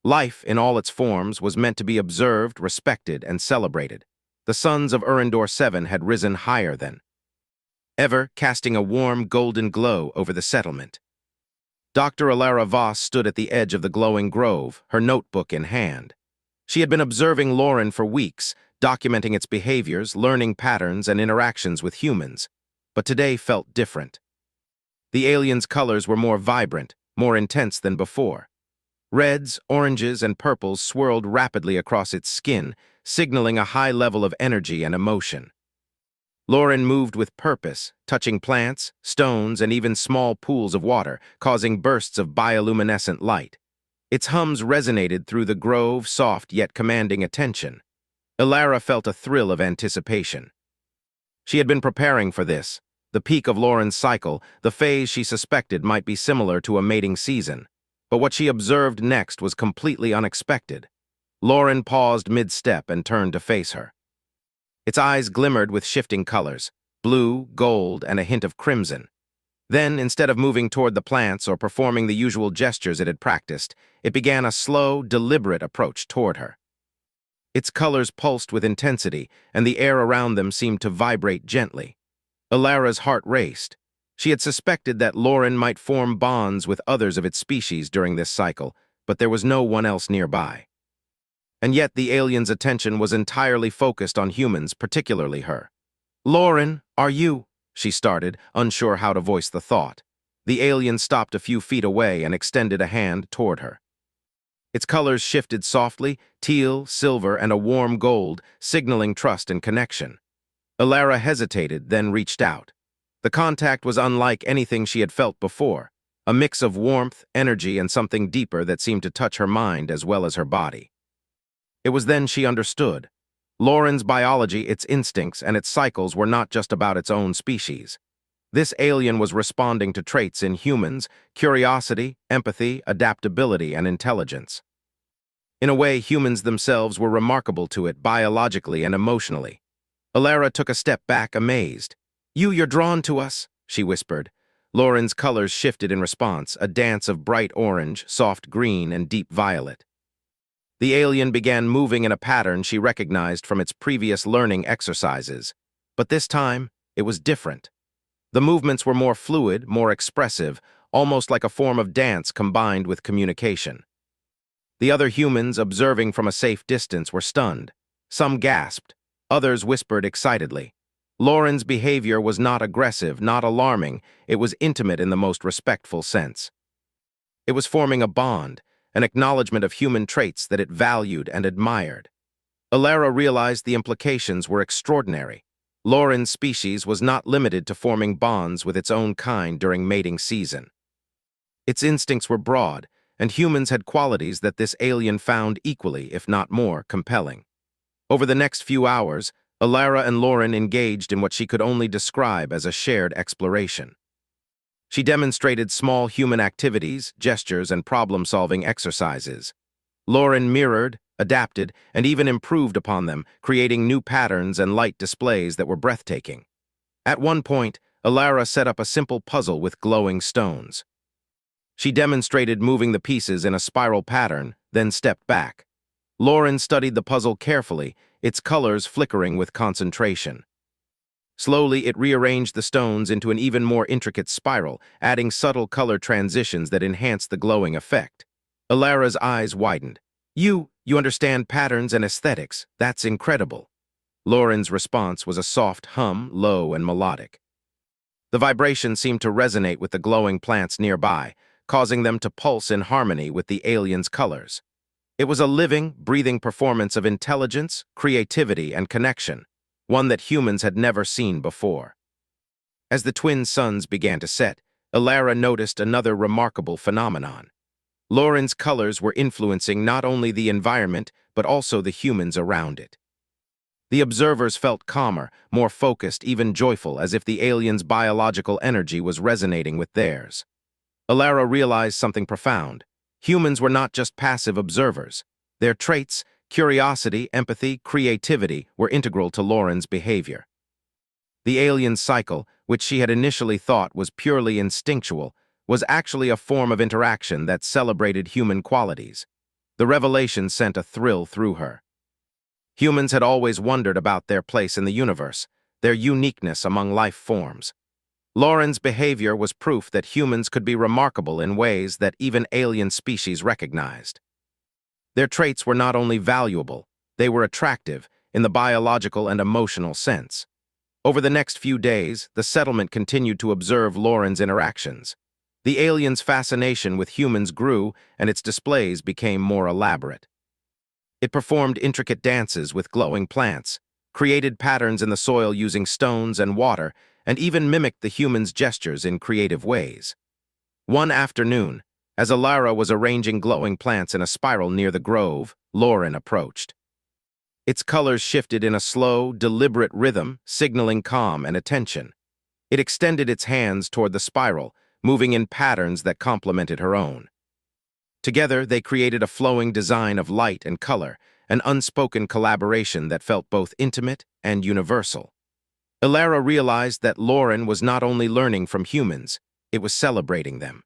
Life, in all its forms, was meant to be observed, respected, and celebrated. The suns of Urindor 7 had risen higher than ever, casting a warm, golden glow over the settlement. Dr. Alara Voss stood at the edge of the glowing grove, her notebook in hand. She had been observing Lauren for weeks, documenting its behaviors, learning patterns, and interactions with humans. But today felt different. The alien's colors were more vibrant, more intense than before. Reds, oranges, and purples swirled rapidly across its skin, signaling a high level of energy and emotion. Lauren moved with purpose, touching plants, stones, and even small pools of water, causing bursts of bioluminescent light. Its hums resonated through the grove, soft yet commanding attention. Ilara felt a thrill of anticipation. She had been preparing for this, the peak of Lauren's cycle, the phase she suspected might be similar to a mating season. But what she observed next was completely unexpected. Lauren paused mid-step and turned to face her. Its eyes glimmered with shifting colors, blue, gold, and a hint of crimson. Then, instead of moving toward the plants or performing the usual gestures it had practiced, it began a slow, deliberate approach toward her. Its colors pulsed with intensity, and the air around them seemed to vibrate gently. Ilara's heart raced. She had suspected that Lauren might form bonds with others of its species during this cycle, but there was no one else nearby. And yet the alien's attention was entirely focused on humans, particularly her. "Lauren, are you?" she started, unsure how to voice the thought. The alien stopped a few feet away and extended a hand toward her. Its colors shifted softly, teal, silver, and a warm gold, signaling trust and connection. Ilara hesitated, then reached out. The contact was unlike anything she had felt before, a mix of warmth, energy, and something deeper that seemed to touch her mind as well as her body. It was then she understood. Lauren's biology, its instincts, and its cycles were not just about its own species. This alien was responding to traits in humans: curiosity, empathy, adaptability, and intelligence. In a way, humans themselves were remarkable to it biologically and emotionally. Ilara took a step back, amazed. You're drawn to us," she whispered. Lauren's colors shifted in response, a dance of bright orange, soft green, and deep violet. The alien began moving in a pattern she recognized from its previous learning exercises. But this time, it was different. The movements were more fluid, more expressive, almost like a form of dance combined with communication. The other humans, observing from a safe distance, were stunned. Some gasped. Others whispered excitedly. Lauren's behavior was not aggressive, not alarming. It was intimate in the most respectful sense. It was forming a bond, an acknowledgement of human traits that it valued and admired. Ilara realized the implications were extraordinary. Lauren's species was not limited to forming bonds with its own kind during mating season. Its instincts were broad, and humans had qualities that this alien found equally, if not more, compelling. Over the next few hours, Ilara and Lauren engaged in what she could only describe as a shared exploration. She demonstrated small human activities, gestures, and problem-solving exercises. Lauren mirrored, adapted, and even improved upon them, creating new patterns and light displays that were breathtaking. At one point, Ilara set up a simple puzzle with glowing stones. She demonstrated moving the pieces in a spiral pattern, then stepped back. Lauren studied the puzzle carefully, its colors flickering with concentration. Slowly, it rearranged the stones into an even more intricate spiral, adding subtle color transitions that enhanced the glowing effect. Ilara's eyes widened. You understand patterns and aesthetics. That's incredible." Lauren's response was a soft hum, low and melodic. The vibration seemed to resonate with the glowing plants nearby, causing them to pulse in harmony with the alien's colors. It was a living, breathing performance of intelligence, creativity, and connection, one that humans had never seen before. As the twin suns began to set, Ilara noticed another remarkable phenomenon. Lauren's colors were influencing not only the environment, but also the humans around it. The observers felt calmer, more focused, even joyful, as if the alien's biological energy was resonating with theirs. Ilara realized something profound. Humans were not just passive observers. Their traits, curiosity, empathy, creativity, were integral to Lauren's behavior. The alien's cycle, which she had initially thought was purely instinctual, was actually a form of interaction that celebrated human qualities. The revelation sent a thrill through her. Humans had always wondered about their place in the universe, their uniqueness among life forms. Lauren's behavior was proof that humans could be remarkable in ways that even alien species recognized. Their traits were not only valuable, they were attractive in the biological and emotional sense. Over the next few days, the settlement continued to observe Lauren's interactions. The alien's fascination with humans grew, and its displays became more elaborate. It performed intricate dances with glowing plants, created patterns in the soil using stones and water, and even mimicked the humans' gestures in creative ways. One afternoon, as Alara was arranging glowing plants in a spiral near the grove, Lauren approached. Its colors shifted in a slow, deliberate rhythm, signaling calm and attention. It extended its hands toward the spiral, moving in patterns that complemented her own. Together, they created a flowing design of light and color, an unspoken collaboration that felt both intimate and universal. Alara realized that Lauren was not only learning from humans, it was celebrating them.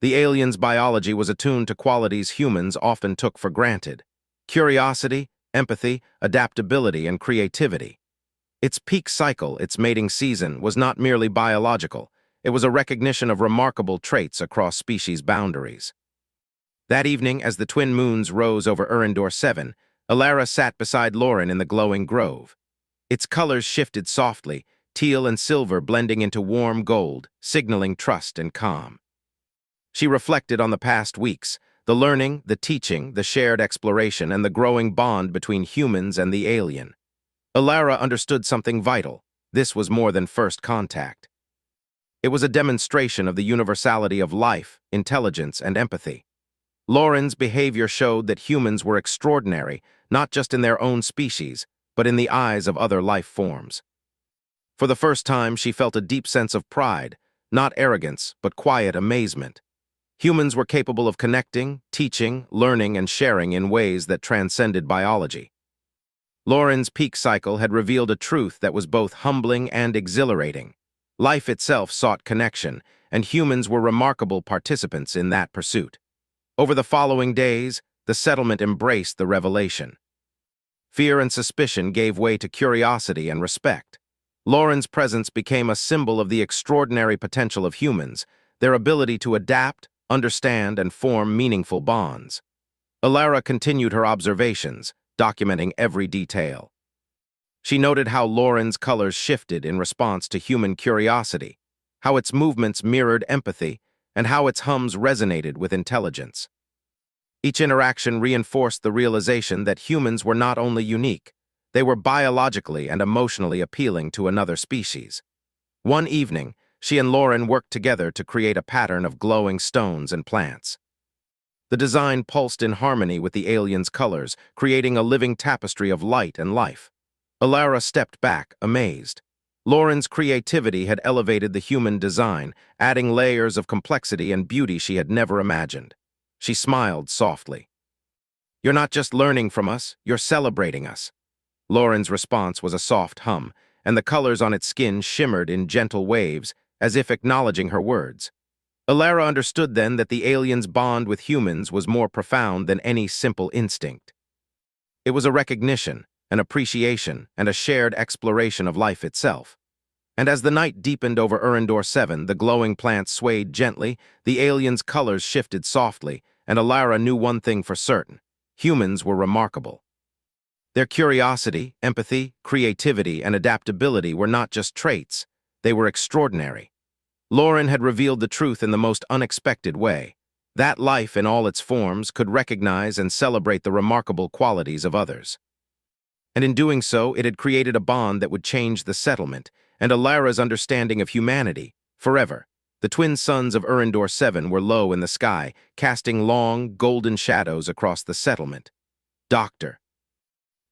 The alien's biology was attuned to qualities humans often took for granted: curiosity, empathy, adaptability, and creativity. Its peak cycle, its mating season, was not merely biological. It was a recognition of remarkable traits across species boundaries. That evening, as the twin moons rose over Erendor 7, Alara sat beside Lauren in the glowing grove. Its colors shifted softly, teal and silver blending into warm gold, signaling trust and calm. She reflected on the past weeks, the learning, the teaching, the shared exploration, and the growing bond between humans and the alien. Alara understood something vital. This was more than first contact. It was a demonstration of the universality of life, intelligence, and empathy. Lauren's behavior showed that humans were extraordinary, not just in their own species, but in the eyes of other life forms. For the first time, she felt a deep sense of pride, not arrogance, but quiet amazement. Humans were capable of connecting, teaching, learning, and sharing in ways that transcended biology. Lauren's peak cycle had revealed a truth that was both humbling and exhilarating. Life itself sought connection, and humans were remarkable participants in that pursuit. Over the following days, the settlement embraced the revelation. Fear and suspicion gave way to curiosity and respect. Lauren's presence became a symbol of the extraordinary potential of humans, their ability to adapt, understand, and form meaningful bonds. Alara continued her observations, documenting every detail. She noted how Lauren's colors shifted in response to human curiosity, how its movements mirrored empathy, and how its hums resonated with intelligence. Each interaction reinforced the realization that humans were not only unique, they were biologically and emotionally appealing to another species. One evening, she and Lauren worked together to create a pattern of glowing stones and plants. The design pulsed in harmony with the alien's colors, creating a living tapestry of light and life. Alara stepped back, amazed. Lauren's creativity had elevated the human design, adding layers of complexity and beauty she had never imagined. She smiled softly. "You're not just learning from us, you're celebrating us." Lauren's response was a soft hum, and the colors on its skin shimmered in gentle waves, as if acknowledging her words. Alara understood then that the alien's bond with humans was more profound than any simple instinct. It was a recognition, an appreciation, and a shared exploration of life itself. And as the night deepened over Erendor 7, the glowing plants swayed gently, the alien's colors shifted softly, and Alara knew one thing for certain: humans were remarkable. Their curiosity, empathy, creativity, and adaptability were not just traits, they were extraordinary. Lauren had revealed the truth in the most unexpected way. That life in all its forms could recognize and celebrate the remarkable qualities of others. And in doing so, it had created a bond that would change the settlement, and Alara's understanding of humanity, forever. The twin suns of Erendor 7 were low in the sky, casting long, golden shadows across the settlement. "Doctor."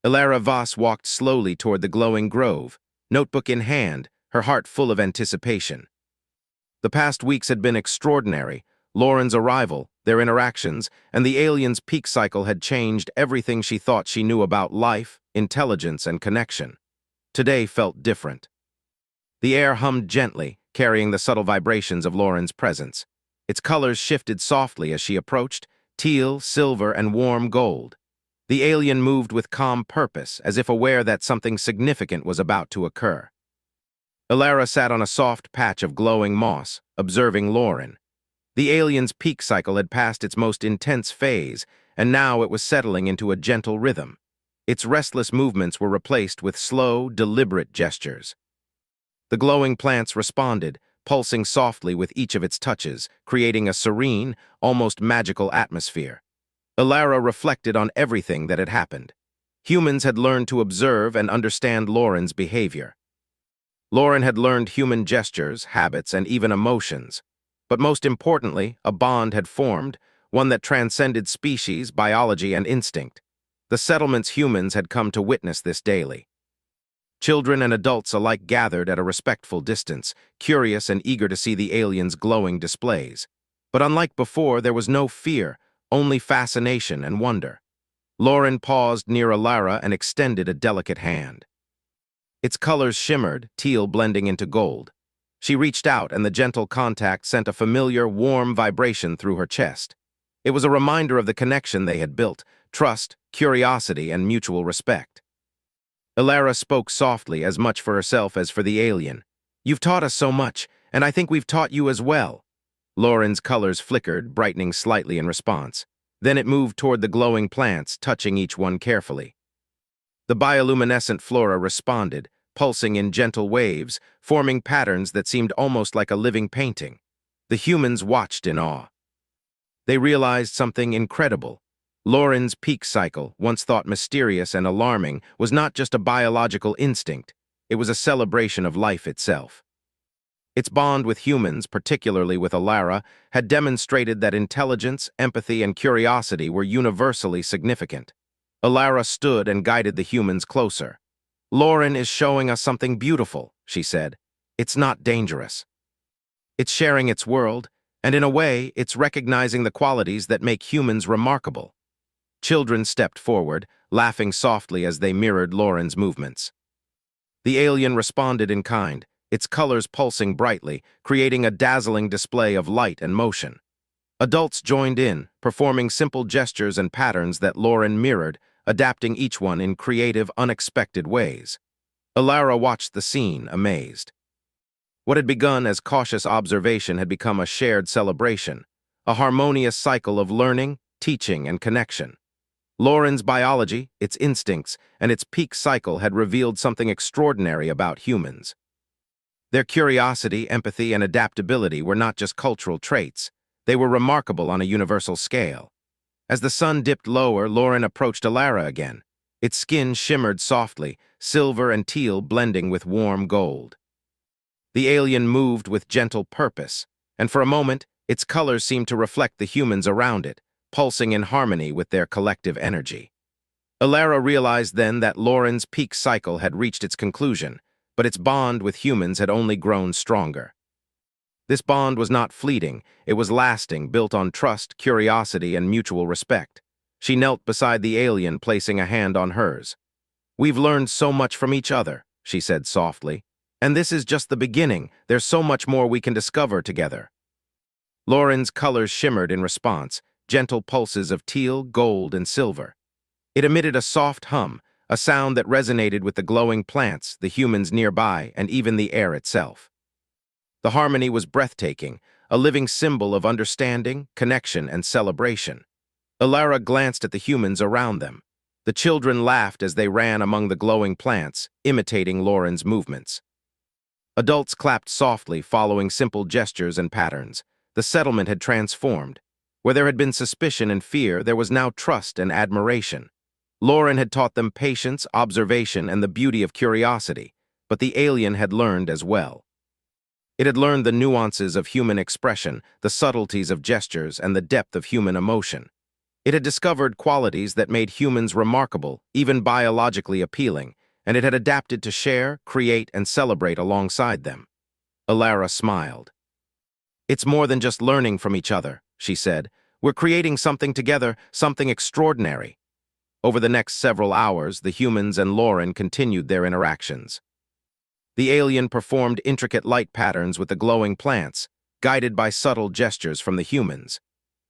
Alara Voss walked slowly toward the glowing grove, notebook in hand, her heart full of anticipation. The past weeks had been extraordinary. Lauren's arrival, their interactions, and the alien's peak cycle had changed everything she thought she knew about life, intelligence, and connection. Today felt different. The air hummed gently, carrying the subtle vibrations of Lauren's presence. Its colors shifted softly as she approached: teal, silver, and warm gold. The alien moved with calm purpose, as if aware that something significant was about to occur. Alara sat on a soft patch of glowing moss, observing Lauren. The alien's peak cycle had passed its most intense phase, and now it was settling into a gentle rhythm. Its restless movements were replaced with slow, deliberate gestures. The glowing plants responded, pulsing softly with each of its touches, creating a serene, almost magical atmosphere. Alara reflected on everything that had happened. Humans had learned to observe and understand Lauren's behavior. Lauren had learned human gestures, habits, and even emotions. But most importantly, a bond had formed, one that transcended species, biology, and instinct. The settlement's humans had come to witness this daily. Children and adults alike gathered at a respectful distance, curious and eager to see the aliens' glowing displays. But unlike before, there was no fear, only fascination and wonder. Lauren paused near Alara and extended a delicate hand. Its colors shimmered, teal blending into gold. She reached out, and the gentle contact sent a familiar, warm vibration through her chest. It was a reminder of the connection they had built, trust, curiosity, and mutual respect. Alara spoke softly, as much for herself as for the alien. "You've taught us so much, and I think we've taught you as well." Lauren's colors flickered, brightening slightly in response. Then it moved toward the glowing plants, touching each one carefully. The bioluminescent flora responded, pulsing in gentle waves, forming patterns that seemed almost like a living painting. The humans watched in awe. They realized something incredible. Lauren's peak cycle, once thought mysterious and alarming, was not just a biological instinct. It was a celebration of life itself. Its bond with humans, particularly with Alara, had demonstrated that intelligence, empathy, and curiosity were universally significant. Alara stood and guided the humans closer. "Lauren is showing us something beautiful," she said. "It's not dangerous. It's sharing its world, and in a way, it's recognizing the qualities that make humans remarkable." Children stepped forward, laughing softly as they mirrored Lauren's movements. The alien responded in kind, its colors pulsing brightly, creating a dazzling display of light and motion. Adults joined in, performing simple gestures and patterns that Lauren mirrored, adapting each one in creative, unexpected ways. Alara watched the scene, amazed. What had begun as cautious observation had become a shared celebration, a harmonious cycle of learning, teaching, and connection. Lauren's biology, its instincts, and its peak cycle had revealed something extraordinary about humans. Their curiosity, empathy, and adaptability were not just cultural traits. They were remarkable on a universal scale. As the sun dipped lower, Lauren approached Alara again. Its skin shimmered softly, silver and teal blending with warm gold. The alien moved with gentle purpose, and for a moment, its colors seemed to reflect the humans around it, pulsing in harmony with their collective energy. Alara realized then that Lauren's peak cycle had reached its conclusion, but its bond with humans had only grown stronger. This bond was not fleeting, it was lasting, built on trust, curiosity, and mutual respect. She knelt beside the alien, placing a hand on hers. "We've learned so much from each other," she said softly. "And this is just the beginning. There's so much more we can discover together." Lauren's colors shimmered in response, gentle pulses of teal, gold, and silver. It emitted a soft hum, a sound that resonated with the glowing plants, the humans nearby, and even the air itself. The harmony was breathtaking, a living symbol of understanding, connection, and celebration. Alara glanced at the humans around them. The children laughed as they ran among the glowing plants, imitating Lauren's movements. Adults clapped softly, following simple gestures and patterns. The settlement had transformed. Where there had been suspicion and fear, there was now trust and admiration. Lauren had taught them patience, observation, and the beauty of curiosity, but the alien had learned as well. It had learned the nuances of human expression, the subtleties of gestures, and the depth of human emotion. It had discovered qualities that made humans remarkable, even biologically appealing, and it had adapted to share, create, and celebrate alongside them. Alara smiled. "It's more than just learning from each other," she said. "We're creating something together, something extraordinary." Over the next several hours, the humans and Lauren continued their interactions. The alien performed intricate light patterns with the glowing plants, guided by subtle gestures from the humans.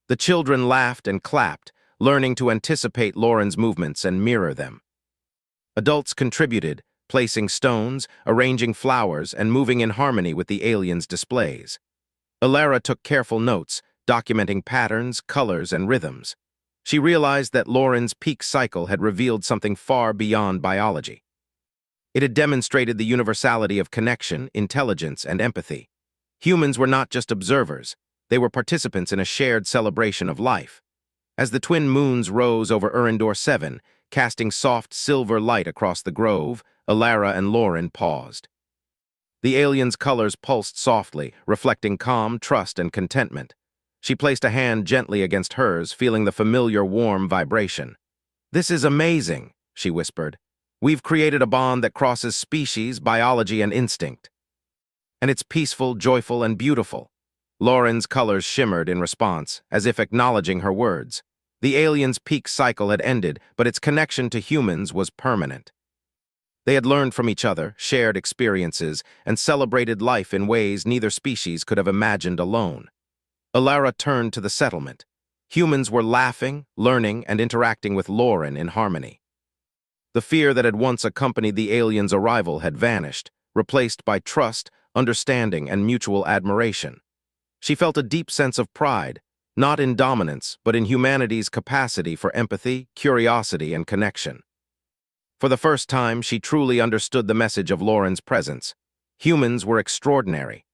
The children laughed and clapped, learning to anticipate Lauren's movements and mirror them. Adults contributed, placing stones, arranging flowers, and moving in harmony with the alien's displays. Alara took careful notes, documenting patterns, colors, and rhythms. She realized that Lauren's peak cycle had revealed something far beyond biology. It had demonstrated the universality of connection, intelligence, and empathy. Humans were not just observers, they were participants in a shared celebration of life. As the twin moons rose over Erendor 7, casting soft silver light across the grove, Alara and Lauren paused. The alien's colors pulsed softly, reflecting calm, trust, and contentment. She placed a hand gently against hers, feeling the familiar warm vibration. "This is amazing," she whispered. "We've created a bond that crosses species, biology, and instinct. And it's peaceful, joyful, and beautiful." Lauren's colors shimmered in response, as if acknowledging her words. The alien's peak cycle had ended, but its connection to humans was permanent. They had learned from each other, shared experiences, and celebrated life in ways neither species could have imagined alone. Alara turned to the settlement. Humans were laughing, learning, and interacting with Lauren in harmony. The fear that had once accompanied the alien's arrival had vanished, replaced by trust, understanding, and mutual admiration. She felt a deep sense of pride, not in dominance, but in humanity's capacity for empathy, curiosity, and connection. For the first time, she truly understood the message of Lauren's presence. Humans were extraordinary.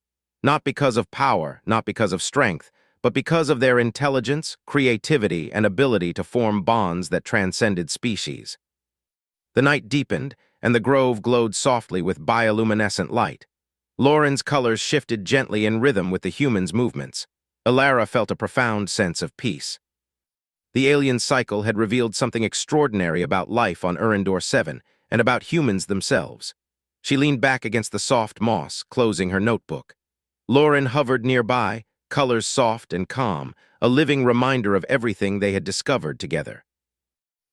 Not because of power, not because of strength, but because of their intelligence, creativity, and ability to form bonds that transcended species. The night deepened, and the grove glowed softly with bioluminescent light. Lauren's colors shifted gently in rhythm with the humans' movements. Alara felt a profound sense of peace. The alien cycle had revealed something extraordinary about life on Erendor 7 and about humans themselves. She leaned back against the soft moss, closing her notebook. Lauren hovered nearby, colors soft and calm, a living reminder of everything they had discovered together.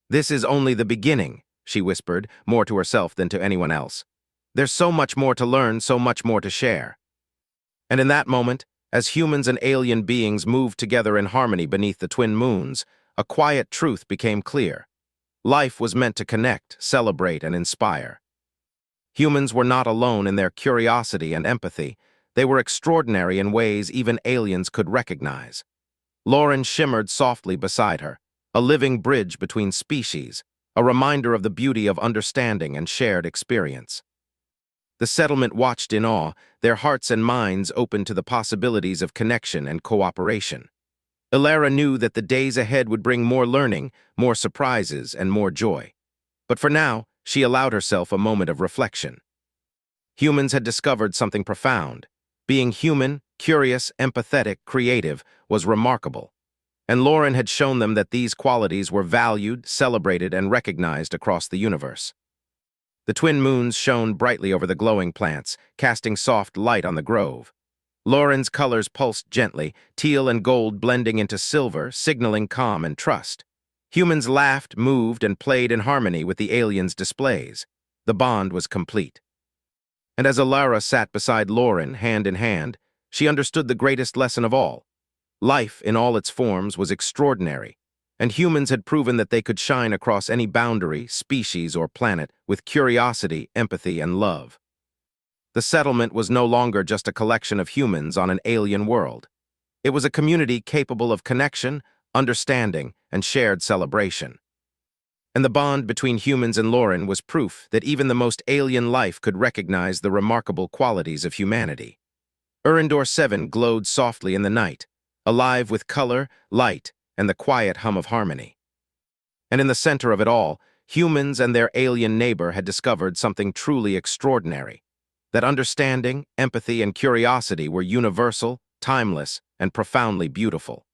"This is only the beginning," she whispered, more to herself than to anyone else. "There's so much more to learn, so much more to share." And in that moment, as humans and alien beings moved together in harmony beneath the twin moons, a quiet truth became clear. Life was meant to connect, celebrate, and inspire. Humans were not alone in their curiosity and empathy. They were extraordinary in ways even aliens could recognize. Lauren shimmered softly beside her, a living bridge between species, a reminder of the beauty of understanding and shared experience. The settlement watched in awe, their hearts and minds open to the possibilities of connection and cooperation. Alara knew that the days ahead would bring more learning, more surprises, and more joy. But for now, she allowed herself a moment of reflection. Humans had discovered something profound. Being human, curious, empathetic, creative, was remarkable. And Lauren had shown them that these qualities were valued, celebrated, and recognized across the universe. The twin moons shone brightly over the glowing plants, casting soft light on the grove. Lauren's colors pulsed gently, teal and gold blending into silver, signaling calm and trust. Humans laughed, moved, and played in harmony with the aliens' displays. The bond was complete. And as Alara sat beside Lauren, hand in hand, she understood the greatest lesson of all. Life, in all its forms, was extraordinary, and humans had proven that they could shine across any boundary, species, or planet with curiosity, empathy, and love. The settlement was no longer just a collection of humans on an alien world. It was a community capable of connection, understanding, and shared celebration. And the bond between humans and Lauren was proof that even the most alien life could recognize the remarkable qualities of humanity. Erendor 7 glowed softly in the night, alive with color, light, and the quiet hum of harmony. And in the center of it all, humans and their alien neighbor had discovered something truly extraordinary. That understanding, empathy, and curiosity were universal, timeless, and profoundly beautiful.